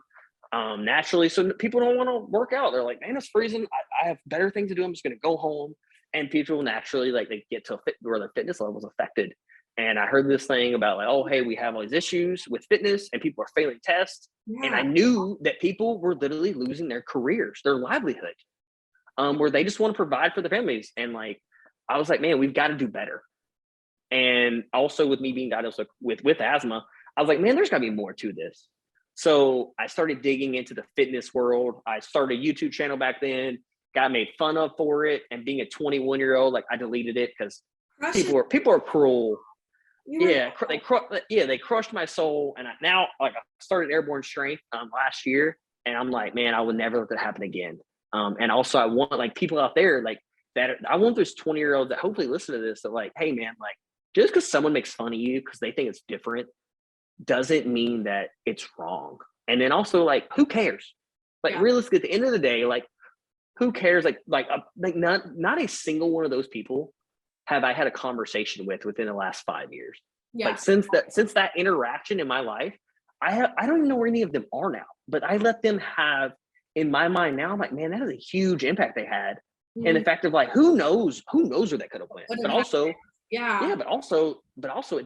naturally. So people don't want to work out. They're like, man, it's freezing. I have better things to do. I'm just going to go home. And people naturally, like, they get to a fit where their fitness level is affected. And I heard this thing about like, oh, hey, we have all these issues with fitness and people are failing tests. Yeah. And I knew that people were literally losing their careers, their livelihood, where they just want to provide for their families. And like, I was like, man, we've got to do better. And also with me being diagnosed with asthma, I was like, man, there's got to be more to this. So I started digging into the fitness world. I started a YouTube channel back then, got made fun of for it. And being a 21-year-old, like I deleted it because people are cruel. Yeah, they crushed my soul. And I started Airborne Strength last year, and I'm like, man, I would never let that happen again. And also I want like people out there like that. I want those 20-year-olds that hopefully listen to this that like, hey man, like just because someone makes fun of you because they think it's different doesn't mean that it's wrong. And then also like, who cares? Like realistically, at the end of the day, like who cares? Like not a single one of those people have I had a conversation within the last 5 years. Yeah. Like since that interaction in my life, I don't even know where any of them are now, but I let them have in my mind now. I'm like, man, that is a huge impact they had. Mm-hmm. And the fact of like, who knows where that could have went. But also, but also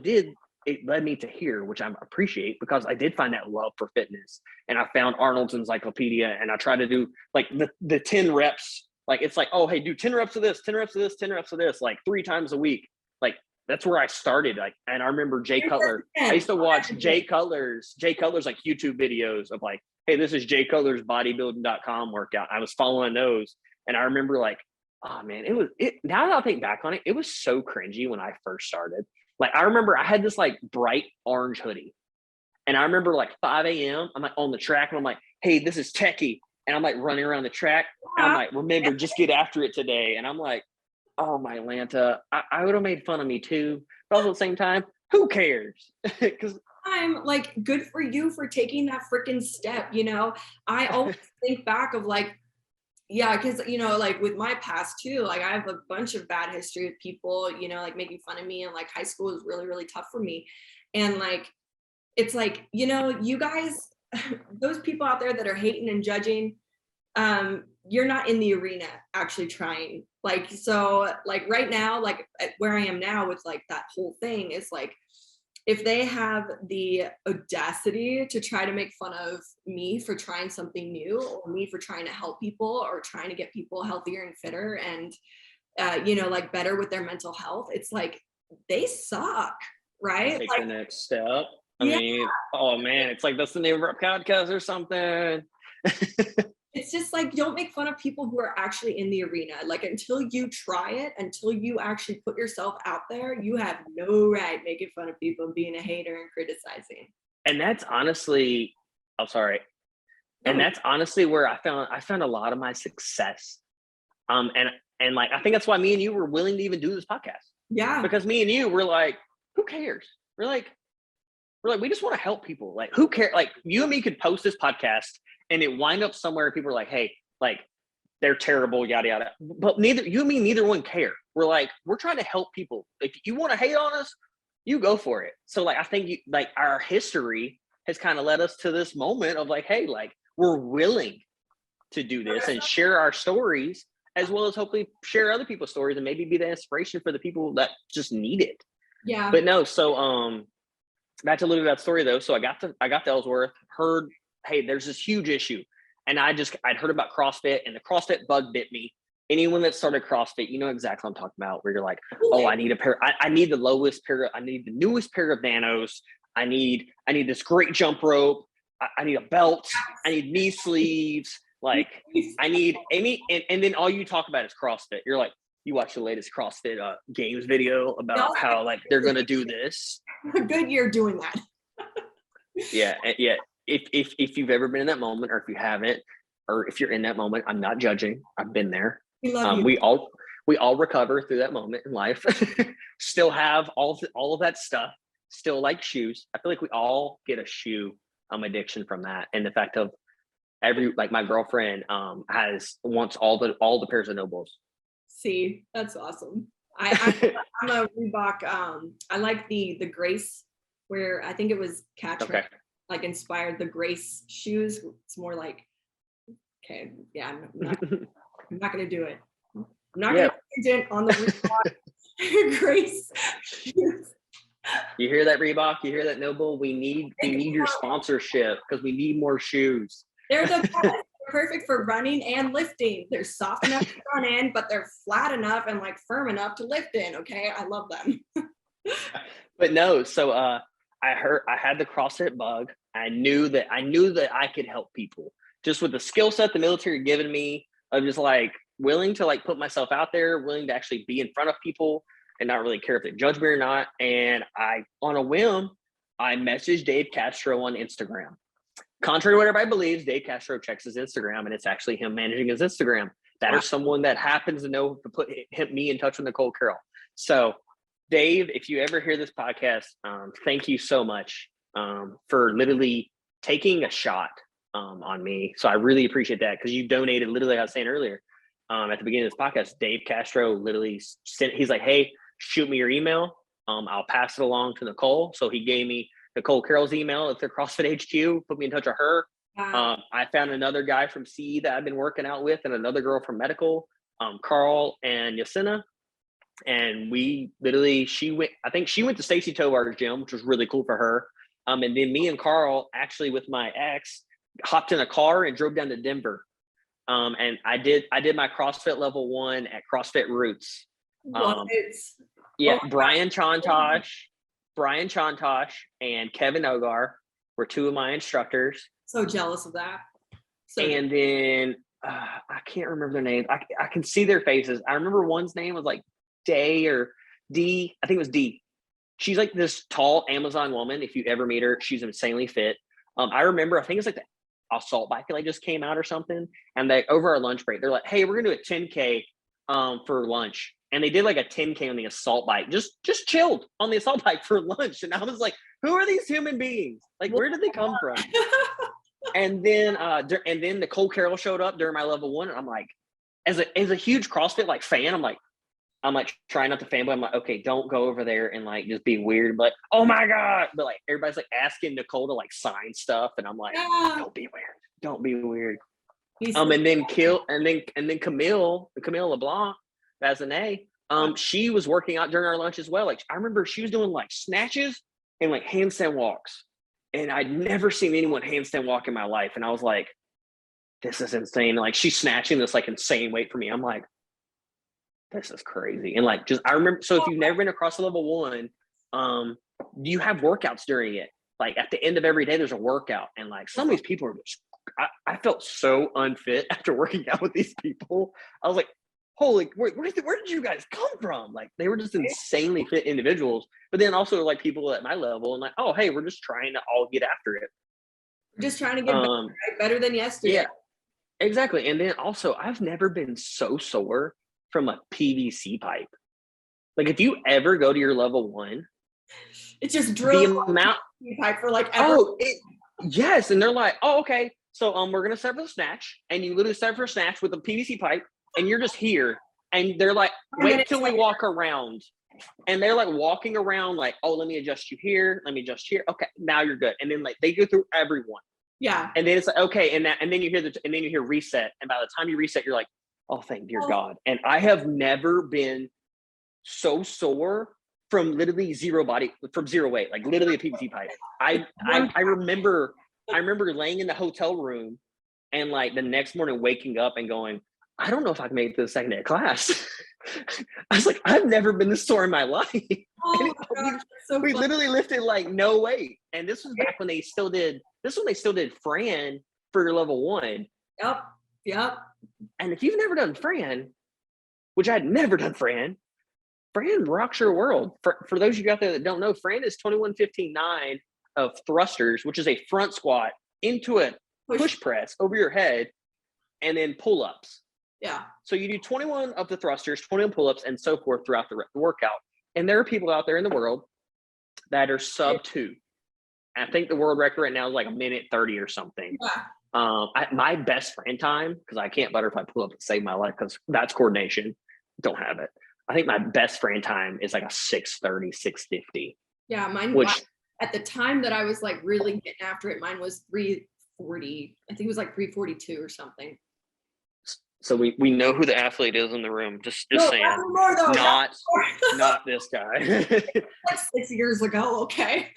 it led me to here, which I appreciate because I did find that love for fitness, and I found Arnold's encyclopedia, and I try to do like the 10 reps. Like, it's like, oh, hey, do 10 reps of this, 10 reps of this, 10 reps of this, like 3 times a week. Like, that's where I started. Like, and I remember Jay Cutler. I used to watch Jay Cutler's like YouTube videos of like, hey, this is Jay Cutler's bodybuilding.com workout. I was following those. And I remember like, oh man, now that I think back on it, it was so cringy when I first started. Like, I remember I had this like bright orange hoodie, and I remember like 5 a.m. I'm like on the track, and I'm like, hey, this is techie. And I'm like running around the track. And I'm like, remember, just get after it today. And I'm like, oh my Atlanta, I would have made fun of me too. But also at the same time, who cares? Because I'm like, good for you for taking that freaking step. You know, I always think back of like, yeah, because, you know, like with my past too, like I have a bunch of bad history with people, you know, like making fun of me, and like high school was really, really tough for me. And like, it's like, you know, you guys, those people out there that are hating and judging, you're not in the arena actually trying. Like, so like right now, like where I am now with like that whole thing is like, if they have the audacity to try to make fun of me for trying something new, or me for trying to help people or trying to get people healthier and fitter and, you know, like better with their mental health, it's like, they suck, right? Take like, the next step. I mean, oh man, it's like that's the name of our podcast or something. It's just like, don't make fun of people who are actually in the arena. Like, until you try it, until you actually put yourself out there, you have no right making fun of people and being a hater and criticizing. And that's honestly, I'm sorry. And No, that's honestly where I found a lot of my success. And like, I think that's why me and you were willing to even do this podcast, yeah, because me and you were like, who cares? We're like, we just want to help people. Like, who cares? Like, you and me could post this podcast and it wind up somewhere. People are like, hey, like, they're terrible, yada yada. But neither you and me, neither one care. We're like, we're trying to help people. If you want to hate on us, you go for it. So like, I think like our history has kind of led us to this moment of like, hey, like, we're willing to do this and share our stories, as well as hopefully share other people's stories and maybe be the inspiration for the people that just need it. yeah. But no, so back to a little bit of that story though. So I got to Ellsworth, heard, hey, there's this huge issue. And I'd heard about CrossFit, and the CrossFit bug bit me. Anyone that started CrossFit, you know exactly what I'm talking about, where you're like, oh, I need a pair, I need the lowest pair, I need the newest pair of nanos. I need this great jump rope. I need a belt. I need knee sleeves. Like, I need and then all you talk about is CrossFit. You're like, you watch the latest CrossFit games video about how like they're gonna do this. A good year doing that. Yeah. If you've ever been in that moment, or if you haven't, or if you're in that moment, I'm not judging. I've been there. We love you. We all recover through that moment in life. Still have all of that stuff. Still like shoes. I feel like we all get a shoe addiction from that, and the fact of like my girlfriend wants all the pairs of Nobles. See, that's awesome. I'm a Reebok. I like the Grace, where I think it was Catra, Okay. like inspired the Grace shoes. It's more like, okay, yeah, I'm not gonna do it. I'm not gonna agent on the Reebok Grace shoes. You hear that, Reebok? You hear that, Noble? We need your sponsorship, because we need more shoes. They're the best. They're perfect for running and lifting. They're soft enough to run in, but they're flat enough and like firm enough to lift in. Okay, I love them. But no, so I had the CrossFit bug. I knew that I could help people just with the skill set the military had given me, of just like willing to like put myself out there, willing to actually be in front of people and not really care if they judge me or not. And on a whim, I messaged Dave Castro on Instagram. Contrary to what everybody believes, Dave Castro checks his Instagram, and it's actually him managing his Instagram. That is someone that happens to know to put me in touch with Nicole Carroll. So, Dave, if you ever hear this podcast, thank you so much for literally taking a shot on me. So I really appreciate that, because you donated, literally, I was saying earlier at the beginning of this podcast, Dave Castro literally he's like, hey, shoot me your email. I'll pass it along to Nicole. So he gave me Nicole Carroll's email at the CrossFit HQ, put me in touch with her. Wow. I found another guy from CE that I've been working out with, and another girl from medical, Carl and Yasina. And we literally, I think she went to Stacy Tovar's gym, which was really cool for her. And then me and Carl, actually with my ex, hopped in a car and drove down to Denver. And I did my CrossFit level 1 at CrossFit Roots. Yeah, Brian Chantosh and Kevin Ogar were two of my instructors. So jealous of that. And then I can't remember their names. I can see their faces. I remember one's name was like Day or D. I think it was D. She's like this tall Amazon woman. If you ever meet her, she's insanely fit. I remember, I think it's like the assault bike like just came out or something. And they, over our lunch break, they're like, hey, we're gonna do a 10K for lunch. And they did like a 10K on the assault bike, just chilled on the assault bike for lunch. And I was like, who are these human beings? Like, where did they come from? And then Nicole Carroll showed up during my level 1. And I'm like, as a huge CrossFit like fan, I'm like trying not to fanboy. I'm like, okay, don't go over there and like just be weird. But oh my God. But like everybody's like asking Nicole to like sign stuff. And I'm like, don't be weird. Don't be weird. And then Camille LeBlanc, Bazinet, she was working out during our lunch as well. Like I remember she was doing like snatches and like handstand walks. And I'd never seen anyone handstand walk in my life. And I was like, this is insane. Like she's snatching this like insane weight for me. I'm like, this is crazy. And like, just, I remember, so if you've never been across the level 1, you have workouts during it. Like at the end of every day, there's a workout. And like some of these people are just I felt so unfit after working out with these people. I was like, holy, where did you guys come from? Like, they were just insanely fit individuals, but then also like people at my level and like, oh, hey, we're just trying to all get after it. Just trying to get better, right? Better than yesterday. Yeah, exactly. And then also, I've never been so sore from a PVC pipe. Like, if you ever go to your level 1, It's just the drilled amount, pipe for like ever. oh, yes. And they're like, oh, okay. So we're gonna start for the snatch. And you literally start for a snatch with a PVC pipe, and you're just here. And they're like, wait till we walk around. And they're like walking around, like, oh, let me adjust you here, let me adjust here. Okay, now you're good. And then like they go through everyone. Yeah. And then it's like, okay, and then you hear reset. And by the time you reset, you're like, oh, thank dear God. And I have never been so sore from literally zero weight, like literally a PVC pipe. I remember laying in the hotel room and like the next morning waking up and going, I don't know if I can make it to the second day of class. I was like, I've never been this sore in my life. Oh my gosh, we literally lifted like no weight. And this was back when they still did Fran for your level 1. Yep. And if you've never done Fran, which I'd never done Fran rocks your world. For those of you out there that don't know, Fran is 21-15-9 of thrusters, which is a front squat into a push press over your head, and then pull-ups. Yeah. So you do 21 of the thrusters, 21 pull-ups, and so forth throughout the workout. And there are people out there in the world that are sub 2. I think the world record right now is like 1:30 or something. Yeah. My best Fran time, because I can't butterfly pull up and save my life because that's coordination. Don't have it. I think my best Fran time is like a 6:30, 6:50. Yeah, mine at the time that I was like really getting after it, mine was 3:40. I think it was like 3:42 or something. So we know who the athlete is in the room. Just saying. More, though. Not this guy. Like 6 years ago, okay.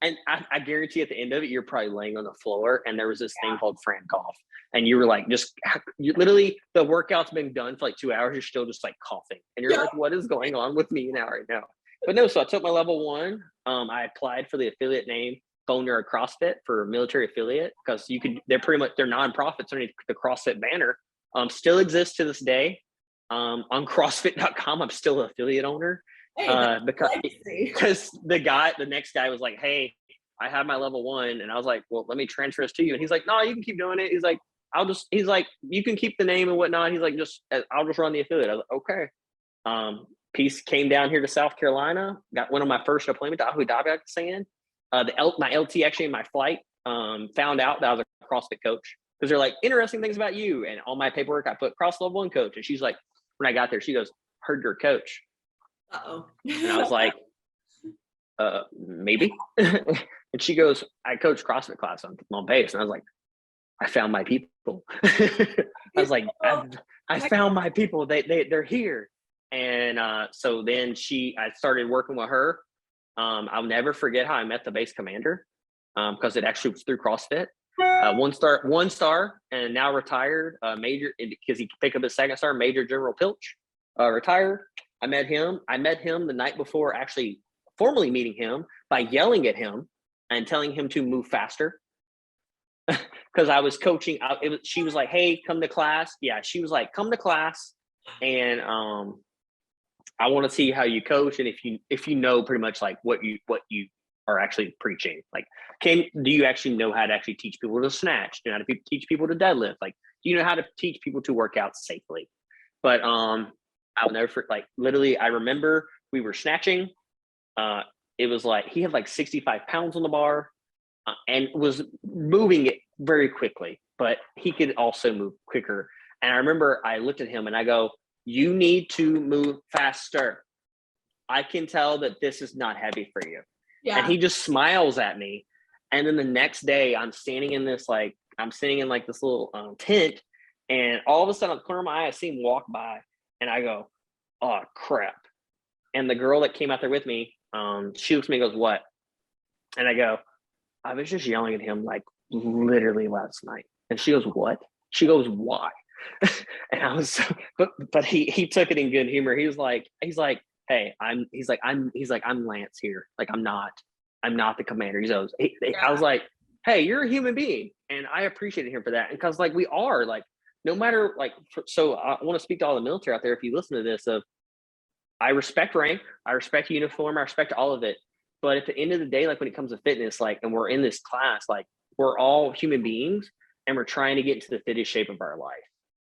And I guarantee at the end of it, you're probably laying on the floor, and there was this thing called Fran cough, and you were like, you literally, the workout's been done for like 2 hours, you're still just like coughing, and you're like, what is going on with me right now? But no, so I took my level 1. I applied for the affiliate name Boneyard CrossFit for military affiliate, because they're nonprofits underneath the CrossFit banner. Still exists to this day. On CrossFit.com, I'm still an affiliate owner. Because the next guy was like, hey, I have my level 1. And I was like, well, let me transfer this to you. And he's like, no, you can keep doing it. He's like, you can keep the name and whatnot. He's like, I'll just run the affiliate. I was like, okay. Piece came down here to South Carolina, got one of my first appointment to Abu Dhabi, saying, my LT actually in my flight, found out that I was a CrossFit coach. Because they're like, interesting things about you. And on my paperwork, I put cross level 1 coach. And she's like, when I got there, she goes, heard you're a coach. Uh-oh. And I was like, maybe. And she goes, I coach CrossFit class on base. And I was like, I found my people. I was like, I found my people. They're here. And so then I started working with her. I'll never forget how I met the base commander, because it actually was through CrossFit. 1 star, and now retired, major, because he picked up his 2nd star, Major General Pilch, retired. I met him the night before, actually formally meeting him by yelling at him and telling him to move faster. Because I was coaching. She was like, hey, come to class. Yeah, she was like, come to class, and I want to see how you coach, and if you know pretty much like what you are actually preaching. Like, do you actually know how to actually teach people to snatch? Do you know how to teach people to deadlift? Like, do you know how to teach people to work out safely? But I'll never forget, like, literally, I remember we were snatching. It was like he had like 65 pounds on the bar, and was moving it very quickly, but he could also move quicker. And I remember I looked at him and I go, you need to move faster. I can tell that this is not heavy for you. Yeah. And he just smiles at me. And then the next day I'm sitting in this little tent, and all of a sudden on the corner of my eye, I see him walk by, and I go, oh crap. And the girl that came out there with me, she looks at me and goes, what? And I go, I was just yelling at him like literally last night. And she goes, what? She goes, why? And I was, but he took it in good humor. He's like, hey, I'm Lance here. Like, I'm not the commander. I was like, hey, you're a human being, and I appreciate him for that. And because like we are like, no matter like, so I want to speak to all the military out there. If you listen to this, of I respect rank, I respect uniform, I respect all of it. But at the end of the day, like when it comes to fitness, like, and we're in this class, like we're all human beings, and we're trying to get into the fittest shape of our life.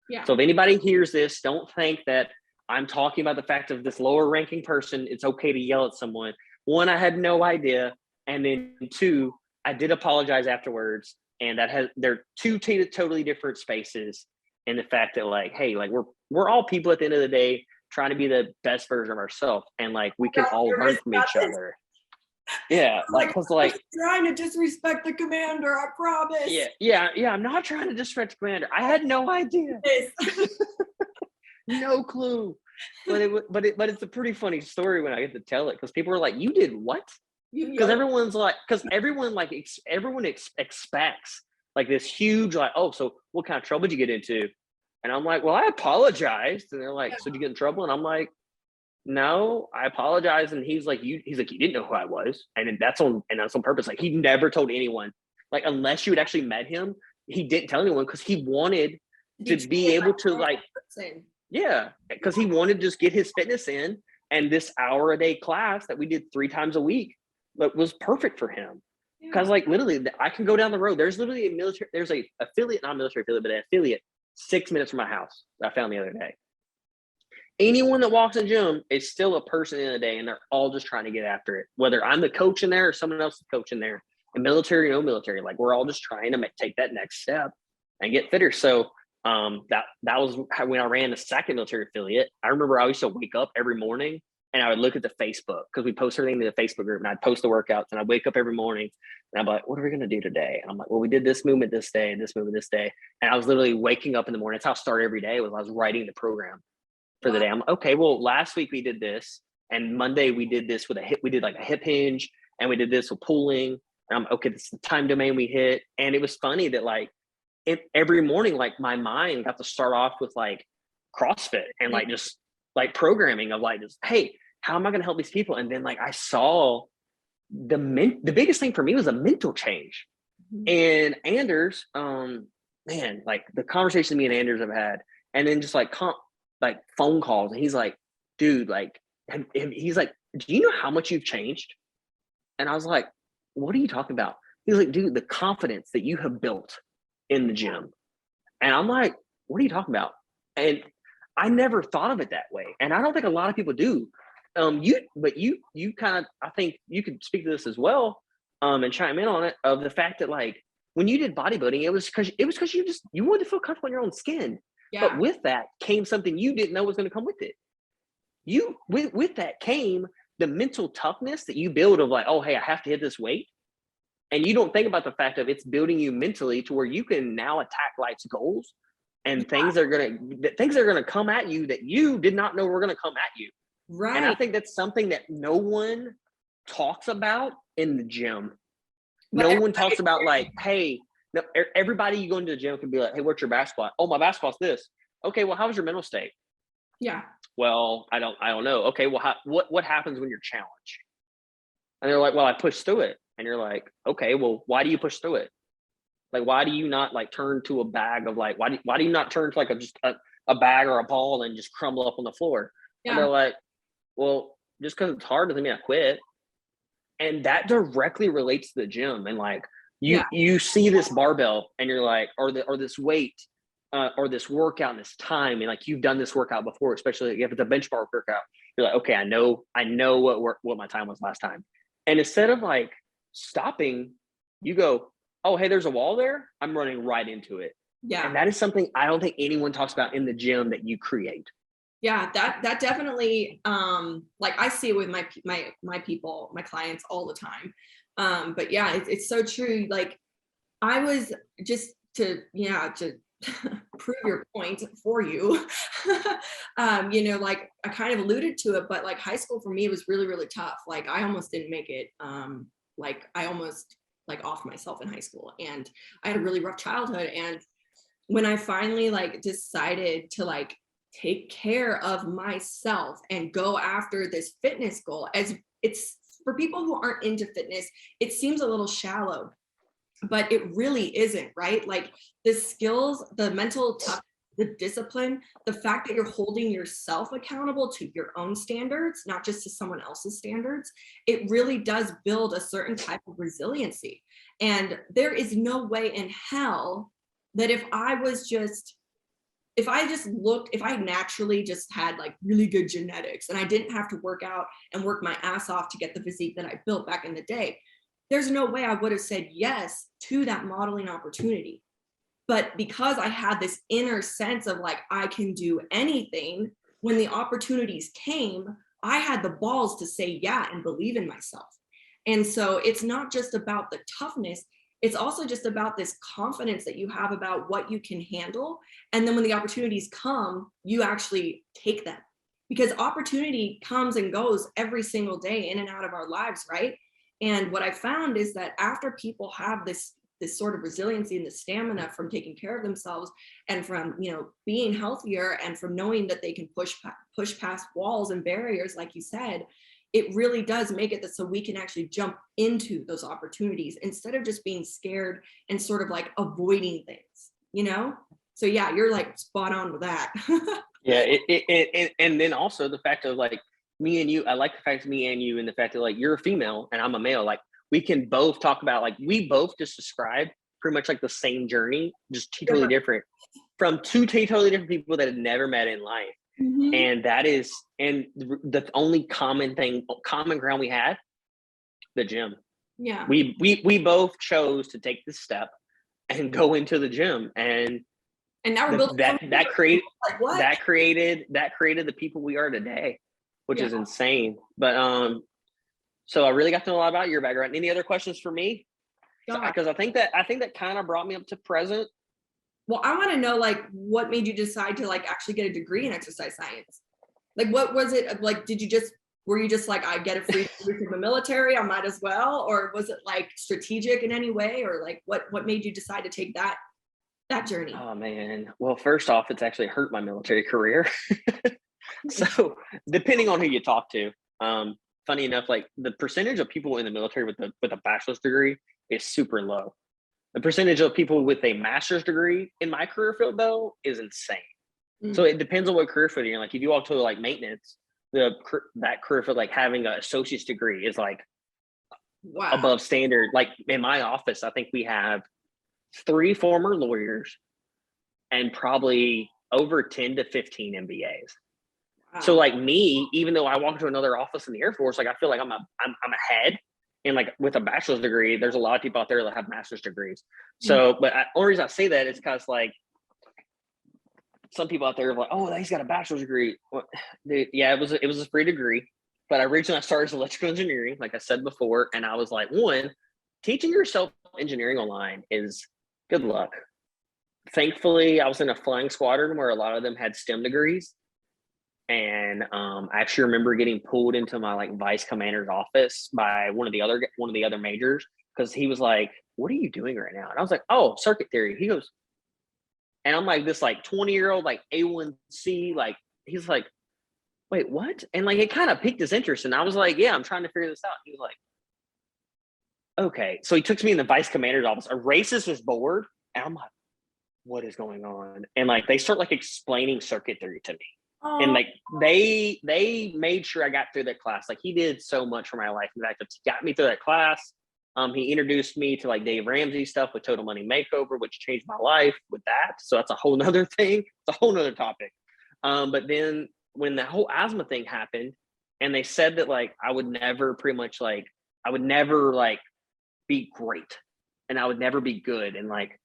Yeah. So if anybody hears this, don't think that I'm talking about the fact of this lower ranking person. It's okay to yell at someone. One, I had no idea. And then two, I did apologize afterwards. And they're two totally different spaces. And the fact that like, hey, like we're all people at the end of the day trying to be the best version of ourselves. And like, we can all learn from each other. Yeah. Like, cause like, I'm trying to disrespect the commander, I promise. Yeah. I'm not trying to disrespect the commander. I had no idea. No clue. But it's a pretty funny story when I get to tell it, because people are like, you did what? Because everyone expects like this huge, like, oh, so what kind of trouble did you get into? And I'm like, well, I apologized. And they're like, so did you get in trouble? And I'm like, no, I apologize. And he's like, you didn't know who I was. And that's on purpose. Like he never told anyone, like, unless you had actually met him, he didn't tell anyone because he wanted to be able to like, yeah, because he wanted to just get his fitness in. And this hour a day class that we did 3 times a week, that was perfect for him. Because like literally, I can go down the road. There's literally there's a affiliate, not a military affiliate, but an affiliate 6 minutes from my house that I found the other day. Anyone that walks in the gym is still a person in the day, and they're all just trying to get after it. Whether I'm the coach in there or someone else is coaching there, and military, no military, like we're all just trying to take that next step and get fitter. So that was when I ran the second military affiliate. I remember I used to wake up every morning and I would look at the Facebook, because we post everything to the Facebook group, and I'd post the workouts, and I'd wake up every morning and I'm like, what are we going to do today? And I'm like, well, we did this movement this day and this movement this day. And I was literally waking up in the morning. That's how I started every day, was I was writing the program for the day. I'm okay, well, last week we did this, and Monday we did this with we did like a hip hinge, and we did this with pulling. And I'm okay, this is the time domain we hit. And it was funny that like every morning, like my mind got to start off with like CrossFit and like just like programming of like, just, hey, how am I going to help these people? And then like I saw the biggest thing for me was a mental change. And Anders, man, like the conversation me and Anders have had, and then just like phone calls, and he's like, dude, like, he's like, do you know how much you've changed? And I was like, what are you talking about? He's like, dude, the confidence that you have built in the gym. And I'm like, what are you talking about? And I never thought of it that way. And I don't think a lot of people do. You kind of, I think you could speak to this as well, and chime in on it, of the fact that like when you did bodybuilding, it was because you wanted to feel comfortable in your own skin. Yeah. But with that came something you didn't know was going to come with it. With that came the mental toughness that you build of like, oh, hey, I have to hit this weight. And you don't think about the fact of it's building you mentally to where you can now attack life's goals, and things are gonna come at you that you did not know were gonna come at you. Right. And I think that's something that no one talks about in the gym. No one talks about like, hey, no, everybody you go into the gym can be like, hey, what's your back squat? Oh, my back squat's this. Okay, well, how was your mental state? Yeah. Well, I don't know. Okay, well, what happens when you're challenged? And they're like, well, I pushed through it. And you're like, okay, well, why do you push through it? Like, why do you not like turn to a bag of like, why do you not turn to like just a bag or a ball and just crumble up on the floor? Yeah. And they're like, well, just because it's hard doesn't mean I quit. And that directly relates to the gym. And like, you see this barbell and you're like, or this weight, or this workout and this time. And like, you've done this workout before, especially if it's a benchmark workout, you're like, okay, I know what my time was last time. And instead of like stopping, you go, oh, hey, there's a wall there. I'm running right into it. Yeah. And that is something I don't think anyone talks about in the gym that you create. Yeah, that definitely, like I see it with my people, my clients all the time. But yeah, it's so true. Like I was just to prove your point for you, like I kind of alluded to it, but like high school for me was really, really tough. Like I almost didn't make it. Like I almost like off myself in high school, and I had a really rough childhood. And when I finally like decided to like take care of myself and go after this fitness goal, as it's for people who aren't into fitness, it seems a little shallow. but it really isn't, right? Like the skills, the mental tough, the discipline, the fact that you're holding yourself accountable to your own standards, not just to someone else's standards, it really does build a certain type of resiliency. And there is no way in hell that if I naturally just had like really good genetics and I didn't have to work out and work my ass off to get the physique that I built back in the day, there's no way I would have said yes to that modeling opportunity. But because I had this inner sense of like, I can do anything, when the opportunities came, I had the balls to say yeah and believe in myself. And so it's not just about the toughness, it's also just about this confidence that you have about what you can handle. And then when the opportunities come, you actually take them, because opportunity comes and goes every single day in and out of our lives, right? And what I found is that after people have this sort of resiliency and the stamina from taking care of themselves and from, you know, being healthier and from knowing that they can push past walls and barriers, like you said, it really does make it that so we can actually jump into those opportunities instead of just being scared and sort of like avoiding things, you know? So yeah, you're like spot on with that. Yeah, and then also the fact of like me and you, I like the fact of me and you and the fact that like you're a female and I'm a male, like we can both talk about, like we both just described pretty much like the same journey, just totally different from two totally different people that had never met in life. Mhm. And that is, and the only common ground we had, the gym. Yeah. We both chose to take this step and go into the gym, and now we're building that created like, what? that created the people we are today, which is insane. But so I really got to know a lot about your background. Any other questions for me? Because I think that kind of brought me up to present. Well, I want to know, like, what made you decide to like actually get a degree in exercise science? Like, what was it like? Were you just like, I get a free degree from the military, I might as well? Or was it like strategic in any way? Or like, what made you decide to take that journey? Oh man. Well, first off, it's actually hurt my military career. So depending on who you talk to, funny enough, like the percentage of people in the military with a bachelor's degree is super low. The percentage of people with a master's degree in my career field though is insane. So it depends on what career field you're in. Like if you walk to like maintenance, that career field, like having an associate's degree is like above standard. Like in my office, I think we have 3 former lawyers and probably over 10 to 15 MBAs. Wow. So like me, even though I walk into another office in the Air Force, like I feel like I'm ahead. And like with a bachelor's degree, there's a lot of people out there that have master's degrees. So, but only reason I say that is because like some people out there are like, oh, he's got a bachelor's degree. Well, dude, yeah, it was a free degree. But originally I started as electrical engineering, like I said before, and I was like, one, teaching yourself engineering online is good luck. Thankfully, I was in a flying squadron where a lot of them had STEM degrees. And I actually remember getting pulled into my like vice commander's office by one of the other majors, because he was like, "What are you doing right now?" And I was like, "Oh, circuit theory." He goes, and I'm like this like 20-year-old like A1C, like he's like, "Wait, what?" And like it kind of piqued his interest, and I was like, "Yeah, I'm trying to figure this out." He was like, "Okay." So he took me in the vice commander's office, erases his board, and I'm like, "What is going on?" And like they start like explaining circuit theory to me. And like they made sure I got through that class. Like he did so much for my life. In fact, he got me through that class. He introduced me to like Dave Ramsey stuff with Total Money Makeover, which changed my life with that. So that's a whole nother thing. It's a whole nother topic. But then when the whole asthma thing happened, and they said that like I would never like be great, and I would never be good. And like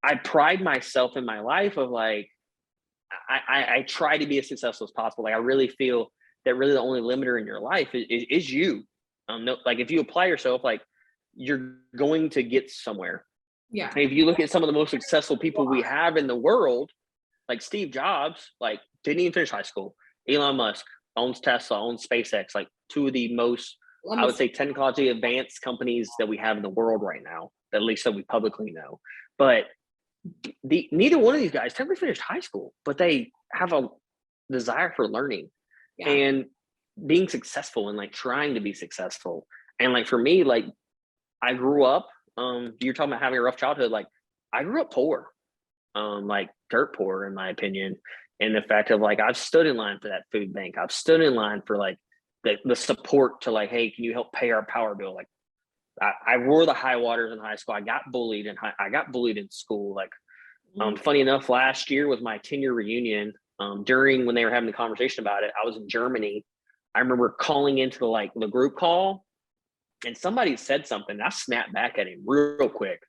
I pride myself in my life of like I try to be as successful as possible. Like I really feel that really the only limiter in your life is you. No, like if you apply yourself, like you're going to get somewhere. Yeah. And if you look at some of the most successful people we have in the world, like Steve Jobs, like didn't even finish high school. Elon Musk owns Tesla, owns SpaceX, like two of the most, I would say, technologically advanced companies that we have in the world right now, at least that we publicly know. But neither one of these guys never finished high school, but they have a desire for learning and being successful and like trying to be successful. And like for me, like I grew up you're talking about having a rough childhood. Like, I grew up poor, like dirt poor, in my opinion. And the fact of like, I've stood in line for that food bank. I've stood in line for like the support to like, hey, can you help pay our power bill? Like, I wore the high waters in high school. I got bullied in school. Like, funny enough, last year was my 10-year reunion. During when they were having the conversation about it, I was in Germany. I remember calling into the group call, and somebody said something. And I snapped back at him real quick,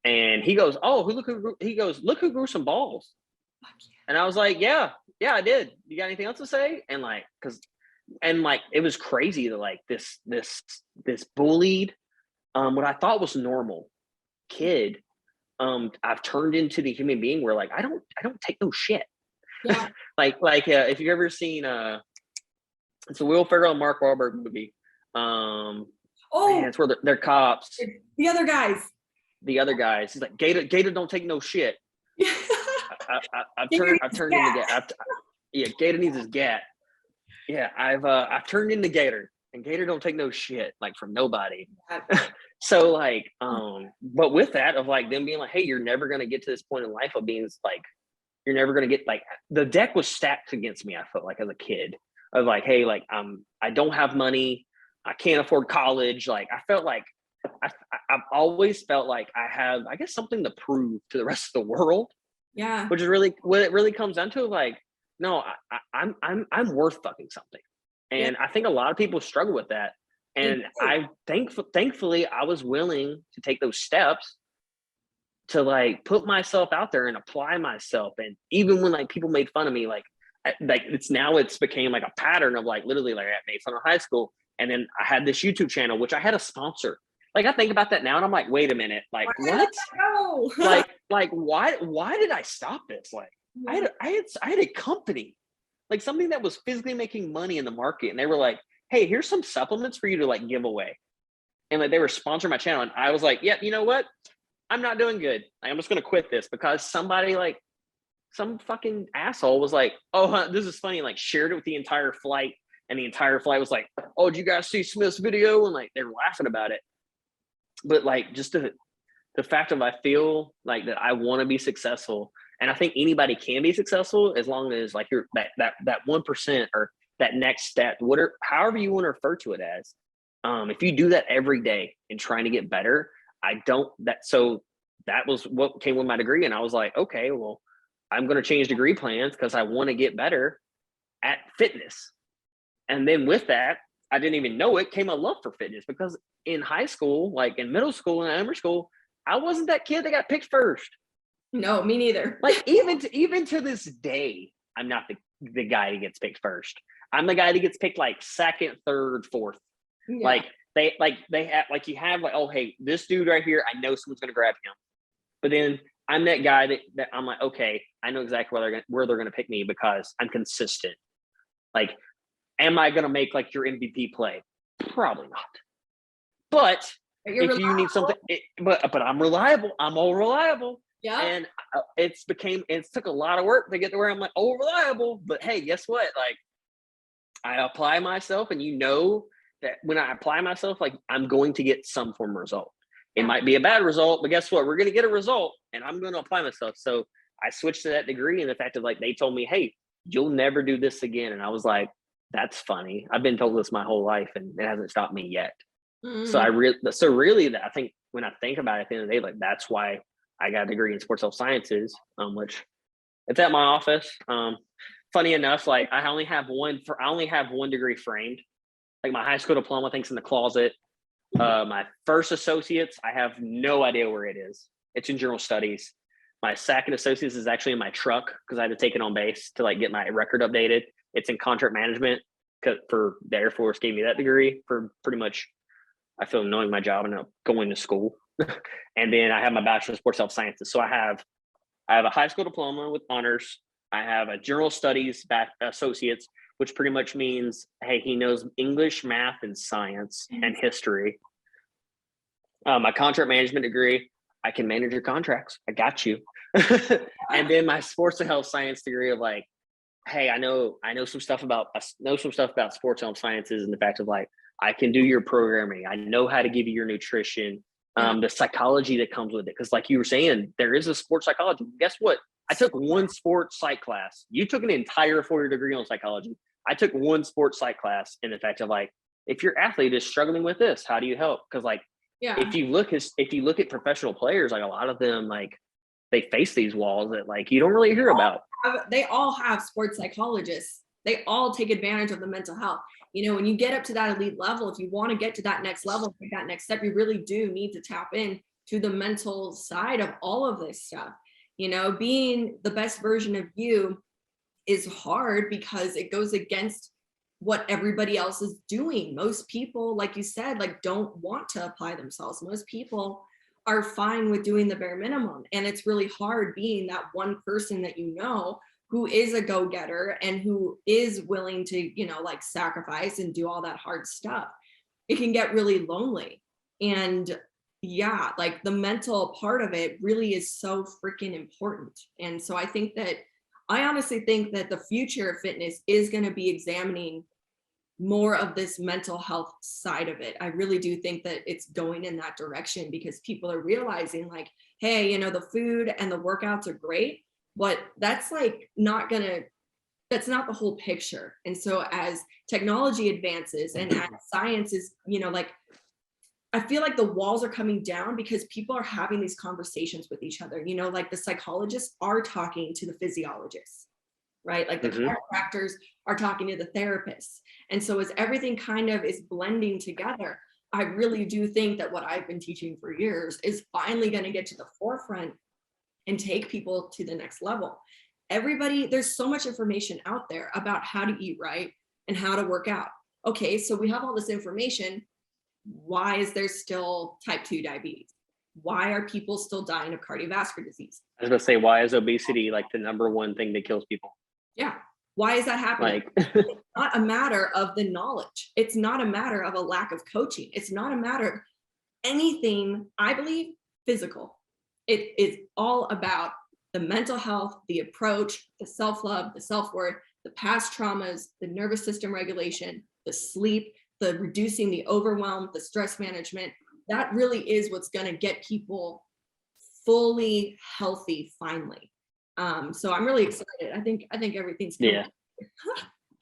and he goes, "Oh, look who grew some balls." And I was like, "Yeah, I did. You got anything else to say?" And like, it was crazy that like this bullied, what I thought was normal kid, I've turned into the human being where like I don't take no shit. Yeah. If you've ever seen it's a Will Ferrell and Mark Wahlberg movie. Man, it's where they're cops. The other guys. He's like, Gator don't take no shit. I've turned into Gator. Yeah, Gator needs his gat. Yeah, I've turned into Gator, and Gator don't take no shit like from nobody. So like, but with that of like them being like, hey, you're never gonna get to this point in life of being like, you're never gonna get like, the deck was stacked against me. I felt like as a kid of like, hey, like I don't have money, I can't afford college. Like I felt like I've always felt like I have, I guess, something to prove to the rest of the world. Yeah. Which is really what it really comes down to. Like, no, I'm worth fucking something, and I think a lot of people struggle with that. And thankfully, I was willing to take those steps to like put myself out there and apply myself. And even when like people made fun of me, like it's became like a pattern of like literally like I made fun of high school, and then I had this YouTube channel which I had a sponsor. Like I think about that now and I'm like, wait a minute, like what? like why did I stop this? Like I had a company, like something that was physically making money in the market, and they were like, hey, here's some supplements for you to like give away. And like they were sponsoring my channel, and I was like, yeah, you know what? I'm not doing good. I'm just gonna quit this because somebody like some fucking asshole was like, oh, this is funny, like shared it with the entire flight, and the entire flight was like, oh, did you guys see Smith's video? And like they were laughing about it. But like just the fact of I feel like that I want to be successful, and I think anybody can be successful as long as like you're that 1% or that next step, whatever, however you want to refer to it as. If you do that every day and trying to get better, so that was what came with my degree, and I was like, okay, well, I'm going to change degree plans because I want to get better at fitness. And then with that, I didn't even know it, came a love for fitness, because in high school, like in middle school and elementary school, I wasn't that kid that got picked first. No, me neither. Like even to this day, I'm not the guy who gets picked first. I'm the guy that gets picked like second, third, fourth. Yeah. Like they have like you have like, oh hey, this dude right here, I know someone's gonna grab him. But then I'm that guy that I'm like, okay, I know exactly where they're gonna pick me because I'm consistent. Like, am I gonna make like your MVP play? Probably not. But if reliable. You need something, but I'm reliable. I'm all reliable. Yeah. And it took a lot of work to get to where I'm like, oh, reliable. But hey, guess what? Like, I apply myself, and you know that when I apply myself, like I'm going to get some form of result. It might be a bad result, but guess what? We're going to get a result, and I'm going to apply myself. So I switched to that degree, and the fact of like they told me, hey, you'll never do this again. And I was like, that's funny. I've been told this my whole life, and it hasn't stopped me yet. Mm-hmm. So really, I think when I think about it at the end of the day, like that's why I got a degree in sports health sciences, which it's at my office. Funny enough, like I only have one degree framed. Like my high school diploma, I think's in the closet. My first associates, I have no idea where it is. It's in general studies. My second associates is actually in my truck because I had to take it on base to like get my record updated. It's in contract management for the Air Force gave me that degree for pretty much, I feel, knowing my job and going to school. And then I have my bachelor of sports health sciences. So I have a high school diploma with honors. I have a general studies associates, which pretty much means, hey, he knows English, math, and science and history. My contract management degree, I can manage your contracts. I got you. And then my sports and health science degree of like, hey, I know some stuff about sports health sciences, and the fact of like, I can do your programming. I know how to give you your nutrition. Yeah. the psychology that comes with it. Because like you were saying, there is a sports psychology. Guess what? I took one sports psych class. You took an entire 4-year degree on psychology. I took one sports psych class in the fact of like, if your athlete is struggling with this, how do you help? Because like, Yeah. if you look at professional players, like a lot of them, like they face these walls that like you don't really hear about. They all have sports psychologists. They all take advantage of the mental health. You know, when you get up to that elite level, if you want to get to that next level, take that next step, you really do need to tap in to the mental side of all of this stuff. You know, being the best version of you is hard because it goes against what everybody else is doing. Most people, like you said, like don't want to apply themselves. Most people are fine with doing the bare minimum. And it's really hard being that one person that you know who is a go-getter and who is willing to, you know, like sacrifice and do all that hard stuff. It can get really lonely. And yeah, like the mental part of it really is so freaking important. And so I honestly think that the future of fitness is going to be examining more of this mental health side of it. I really do think that it's going in that direction because people are realizing like, hey, you know, the food and the workouts are great, but that's not the whole picture. And so as technology advances and as science is, you know, like I feel like the walls are coming down because people are having these conversations with each other. You know, like the psychologists are talking to the physiologists, right? Like the chiropractors are talking to the therapists. And so as everything kind of is blending together, I really do think that what I've been teaching for years is finally going to get to the forefront and take people to the next level. There's so much information out there about how to eat right and how to work out. Okay, so we have all this information. Why is there still type 2 diabetes? Why are people still dying of cardiovascular disease? I was gonna say, why is obesity like the number one thing that kills people? Yeah. Why is that happening? Like, It's not a matter of the knowledge. It's not a matter of a lack of coaching. It's not a matter of anything, I believe, physical. It is all about the mental health, the approach, the self-love, the self-worth, the past traumas, the nervous system regulation, the sleep, the reducing the overwhelm, the stress management. That really is what's going to get people fully healthy finally. So I'm really excited. I think everything's coming.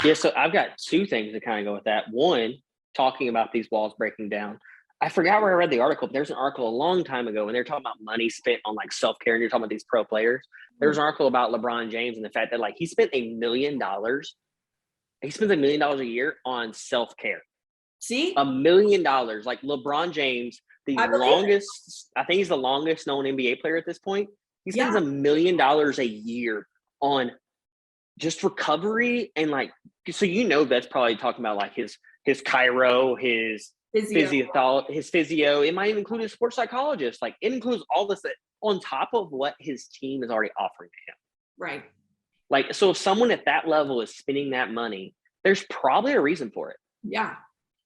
Yeah. So I've got two things to kind of go with that. One, talking about these walls breaking down. I forgot where I read the article, but there's an article a long time ago when they're talking about money spent on like self-care and you're talking about these pro players. There's an article about LeBron James and the fact that like he spent $1 million. He spends $1 million a year on self-care. See? $1 million. Like LeBron James, I think he's the longest known NBA player at this point. He spends $1 million a year on just recovery and like, so you know that's probably talking about like his chiro, his physio. It might even include his sports psychologist. Like it includes all this on top of what his team is already offering to him. Right. Like, so if someone at that level is spending that money, there's probably a reason for it. Yeah.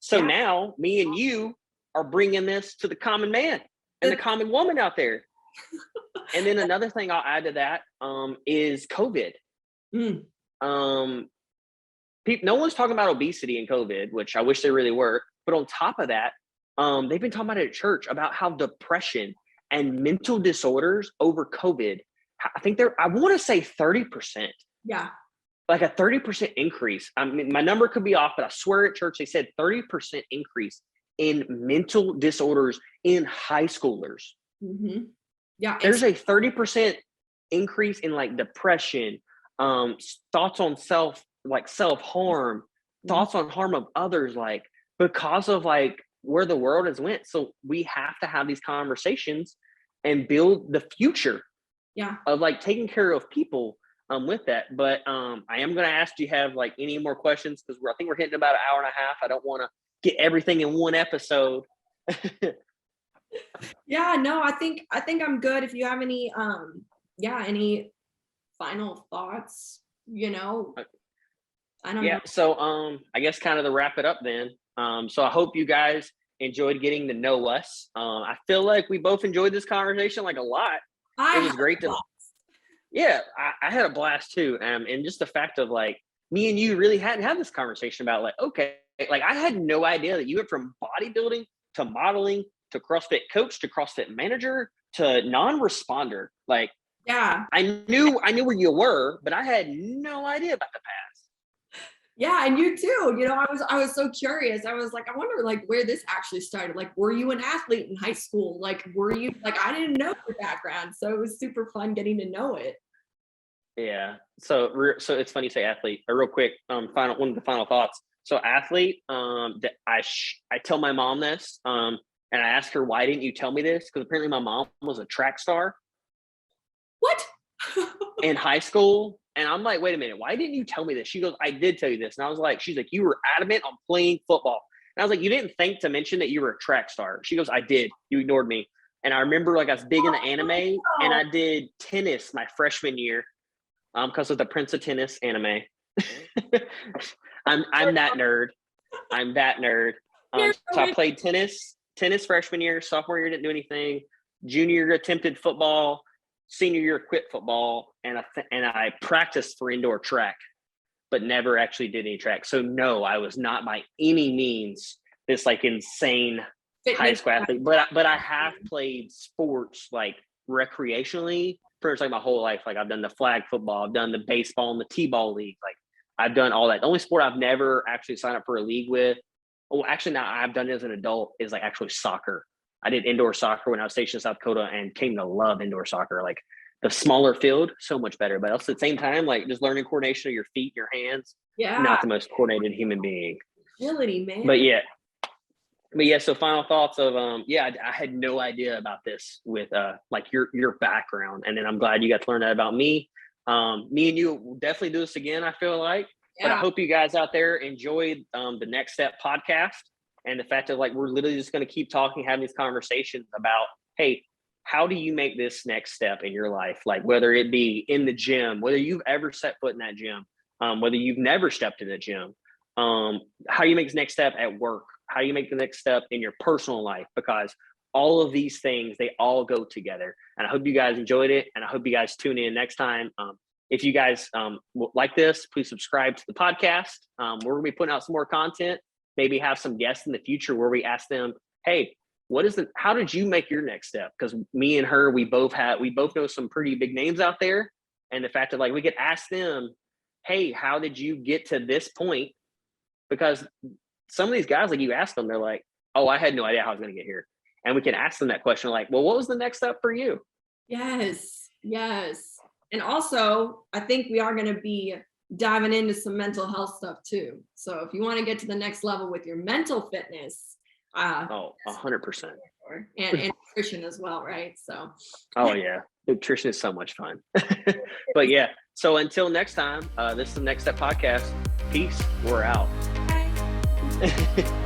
So now me and you are bringing this to the common man and the common woman out there. And then another thing I'll add to that is COVID. No one's talking about obesity and COVID, which I wish they really were. But on top of that, they've been talking about it at church about how depression and mental disorders over COVID, I want to say 30%. Yeah. Like a 30% increase. I mean, my number could be off, but I swear at church, they said 30% increase in mental disorders in high schoolers. Mm-hmm. Yeah. There's a 30% increase in like depression, thoughts on self-harm, thoughts on harm of others, like because of like where the world has went. So we have to have these conversations and build the future of like taking care of people with that. But I am going to ask, do you have like any more questions? Because I think we're hitting about an hour and a half. I don't want to get everything in one episode. Yeah, no, I think I'm good. If you have any, any final thoughts, you know, I don't know. So I guess kind of to wrap it up then. So I hope you guys enjoyed getting to know us. I feel like we both enjoyed this conversation like a lot. It was great to. Yeah, I had a blast too. And just the fact of like me and you really hadn't had this conversation about like, okay, like I had no idea that you went from bodybuilding to modeling to CrossFit coach to CrossFit manager to non-responder. Like, Yeah. I knew where you were, but I had no idea about the past. Yeah, and you too. You know, I was so curious. I was like, I wonder like where this actually started. Like, were you an athlete in high school? Like, were you like I didn't know your background, so it was super fun getting to know it. Yeah. So it's funny you say athlete. Real quick, one of the final thoughts. So athlete, I tell my mom this, and I asked her, why didn't you tell me this? Because apparently my mom was a track star What? in high school. And I'm like, wait a minute, why didn't you tell me this? She goes, I did tell you this. And I was like, she's like, you were adamant on playing football. And I was like, you didn't think to mention that you were a track star. She goes, I did. You ignored me. And I remember like I was big into anime, and I did tennis my freshman year because of the Prince of Tennis anime. I'm that nerd. I'm that nerd. So I played tennis freshman year, sophomore year didn't do anything. Junior year attempted football. Senior year quit football, and I practiced for indoor track, but never actually did any track. So no, I was not by any means this like insane high school athlete. But I have played sports like recreationally pretty much like my whole life. Like I've done the flag football, I've done the baseball and the t-ball league. Like I've done all that. The only sport I've never actually signed up for a league with, actually now I've done it as an adult, is like actually soccer. I did indoor soccer when I was stationed in South Dakota and came to love indoor soccer. Like the smaller field, so much better. But also at the same time, like just learning coordination of your feet, your hands. Yeah. Not the most coordinated human being. Agility, man. But yeah. So final thoughts of I had no idea about this with like your background, and then I'm glad you got to learn that about me. Me and you will definitely do this again, I feel like. Yeah. But I hope you guys out there enjoyed the Next Step podcast. And the fact that like we're literally just going to keep talking, having these conversations about, hey, how do you make this next step in your life? Like whether it be in the gym, whether you've ever set foot in that gym, whether you've never stepped in the gym, how do you make the next step at work? How do you make the next step in your personal life? Because all of these things, they all go together. And I hope you guys enjoyed it. And I hope you guys tune in next time. If you guys like this, please subscribe to the podcast. We're going to be putting out some more content. Maybe have some guests in the future where we ask them, hey, how did you make your next step? Because me and her, we both know some pretty big names out there. And the fact that like we could ask them, hey, how did you get to this point? Because some of these guys, like you ask them, they're like, oh, I had no idea how I was going to get here. And we can ask them that question like, well, what was the next step for you? Yes. And also, I think we are going to be diving into some mental health stuff too. So if you want to get to the next level with your mental fitness, 100%. And nutrition as well, right? So yeah, nutrition is so much fun. But yeah, so until next time, this is the Next Step podcast. Peace. We're out. Bye.